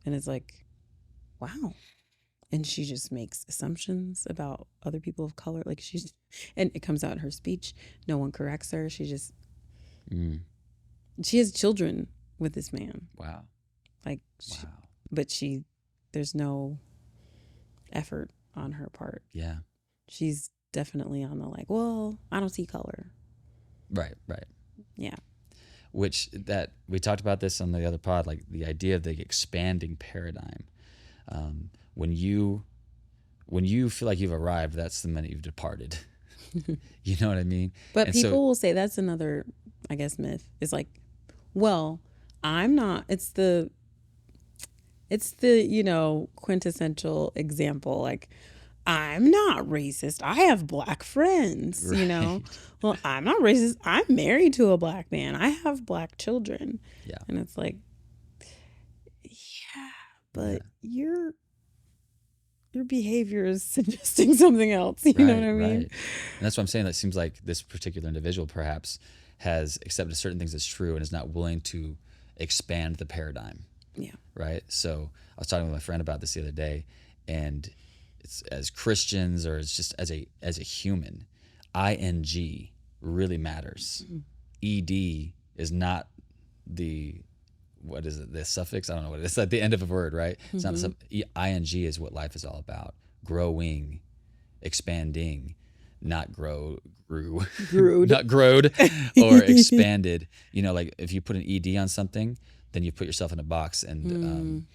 And it's like, wow. And she just makes assumptions about other people of color. Like, and it comes out in her speech. No one corrects her. She just, she has children with this man. Wow. Like, but there's no effort on her part. Yeah. She's definitely on the well, I don't see color. Right. Yeah. Which that we talked about this on the other pod, like the idea of the expanding paradigm. When you feel like you've arrived, that's the minute you've departed. You know what I mean? But and people will say that's another, I guess, myth. It's like, well, I'm not. It's the quintessential example. Like, I'm not racist. I have black friends. Right. Well, I'm not racist. I'm married to a black man. I have black children. Yeah. And it's like, but your behavior is suggesting something else. You know what I mean? Right. And that's what I'm saying. That seems like this particular individual perhaps has accepted certain things as true and is not willing to expand the paradigm. Yeah. Right. So I was talking with my friend about this the other day, and it's as Christians or it's just as a human, ing really matters. Ed is not the suffix? I don't know what it is. It's at the end of a word, right? It's not the ing is what life is all about. Growing, expanding, not growed, not growed or expanded. Like if you put an ed on something, then you put yourself in a box, and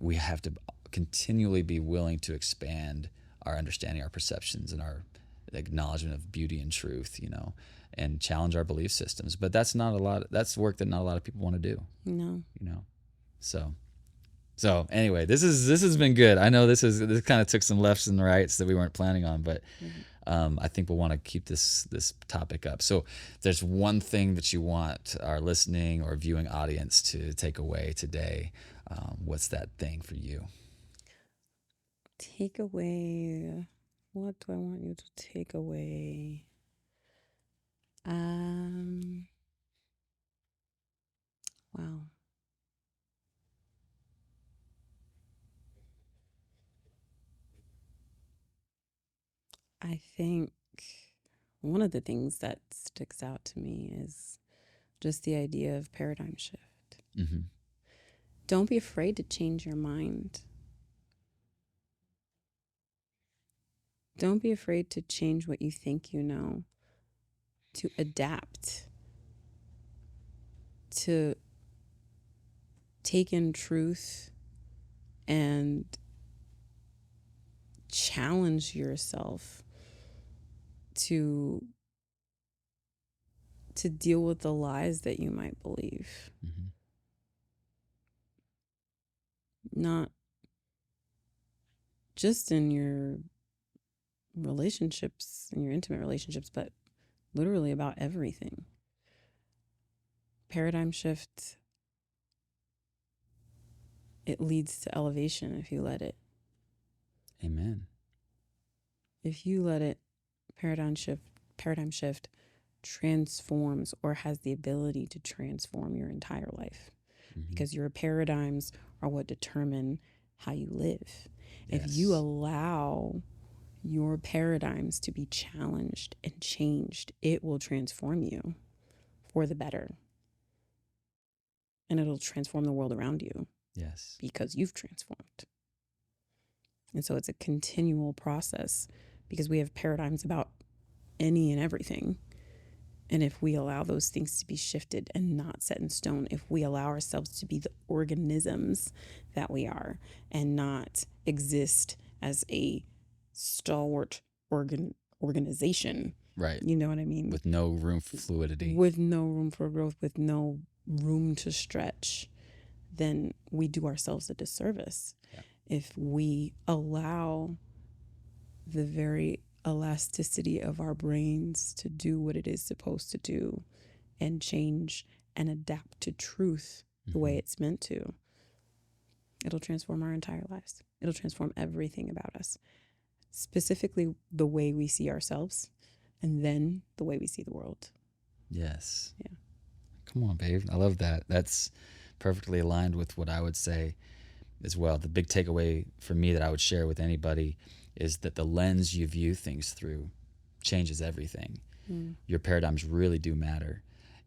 we have to continually be willing to expand our understanding, our perceptions, and our acknowledgement of beauty and truth, and challenge our belief systems. But that's work that not a lot of people want to do. No. So anyway, this has been good. I know this kind of took some lefts and rights that we weren't planning on, but I think we'll want to keep this topic up. So if there's one thing that you want our listening or viewing audience to take away today, what's that thing for you? Take away. What do I want you to take away? Wow. I think one of the things that sticks out to me is just the idea of paradigm shift. Mm-hmm. Don't be afraid to change your mind. Don't be afraid to change what you think you know, to adapt, to take in truth and challenge yourself to deal with the lies that you might believe. Mm-hmm. Not just in your relationships, in your intimate relationships, but literally about everything. Paradigm shift, it leads to elevation if you let it. Amen. If you let it, paradigm shift transforms or has the ability to transform your entire life. Mm-hmm. Because your paradigms are what determine how you live. Yes. If you allow your paradigms to be challenged and changed, it will transform you for the better. And it'll transform the world around you. Yes. Because you've transformed. And so it's a continual process because we have paradigms about any and everything. And if we allow those things to be shifted and not set in stone, if we allow ourselves to be the organisms that we are and not exist as a stalwart organization. Right. You know what I mean? With no room for fluidity. With no room for growth, with no room to stretch, then we do ourselves a disservice. Yeah. If we allow the very elasticity of our brains to do what it is supposed to do and change and adapt to truth the way it's meant to, it'll transform our entire lives. It'll transform everything about us, specifically the way we see ourselves and then the way we see the world. Yes. Yeah. Come on, babe. I love that. That's perfectly aligned with what I would say as well. The big takeaway for me that I would share with anybody is that the lens you view things through changes everything. Your paradigms really do matter.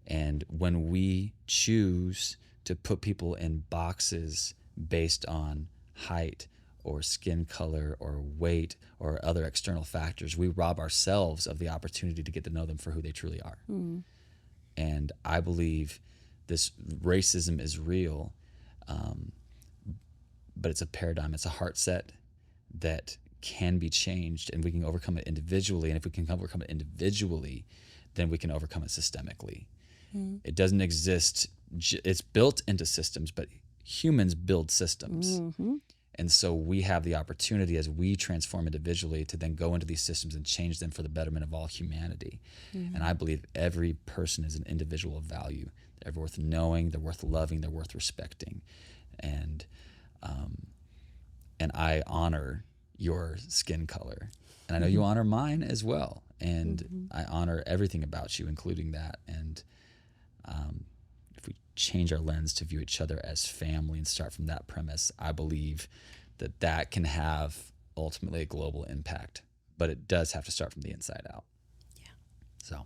And when we choose to put people in boxes based on height or skin color or weight or other external factors, we rob ourselves of the opportunity to get to know them for who they truly are. And I believe this racism is real, but it's a paradigm, it's a heart set that can be changed, and we can overcome it individually. And if we can overcome it individually, then we can overcome it systemically. It doesn't exist, it's built into systems, but humans build systems. And so we have the opportunity as we transform individually to then go into these systems and change them for the betterment of all humanity. And I believe every person is an individual of value. They're worth knowing, they're worth loving, they're worth respecting. And I honor your skin color. And I know you honor mine as well. And I honor everything about you, including that. And if we change our lens to view each other as family and start from that premise, I believe that that can have ultimately a global impact. But it does have to start from the inside out. Yeah. So,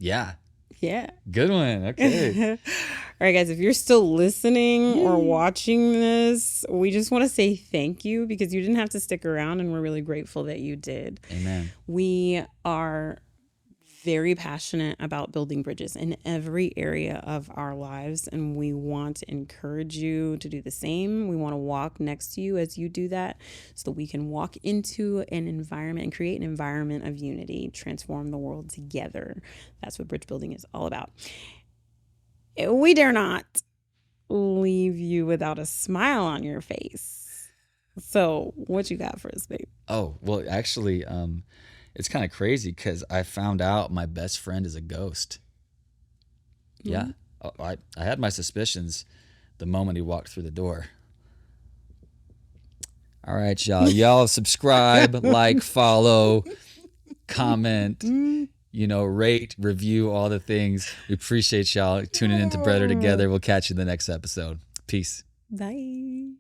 yeah. Yeah. Good one. Okay. All right, guys, if you're still listening or watching this, we just want to say thank you because you didn't have to stick around, and we're really grateful that you did. Amen. We are very passionate about building bridges in every area of our lives, and we want to encourage you to do the same. We want to walk next to you as you do that so that we can walk into an environment and create an environment of unity, transform the world together. That's what bridge building is all about. We dare not leave you without a smile on your face. So what you got for us, babe? Oh, well, actually, it's kind of crazy because I found out my best friend is a ghost. Yeah. I had my suspicions the moment he walked through the door. All right, y'all. Y'all subscribe, like, follow, comment, rate, review, all the things. We appreciate y'all tuning in to Better Together. We'll catch you in the next episode. Peace. Bye.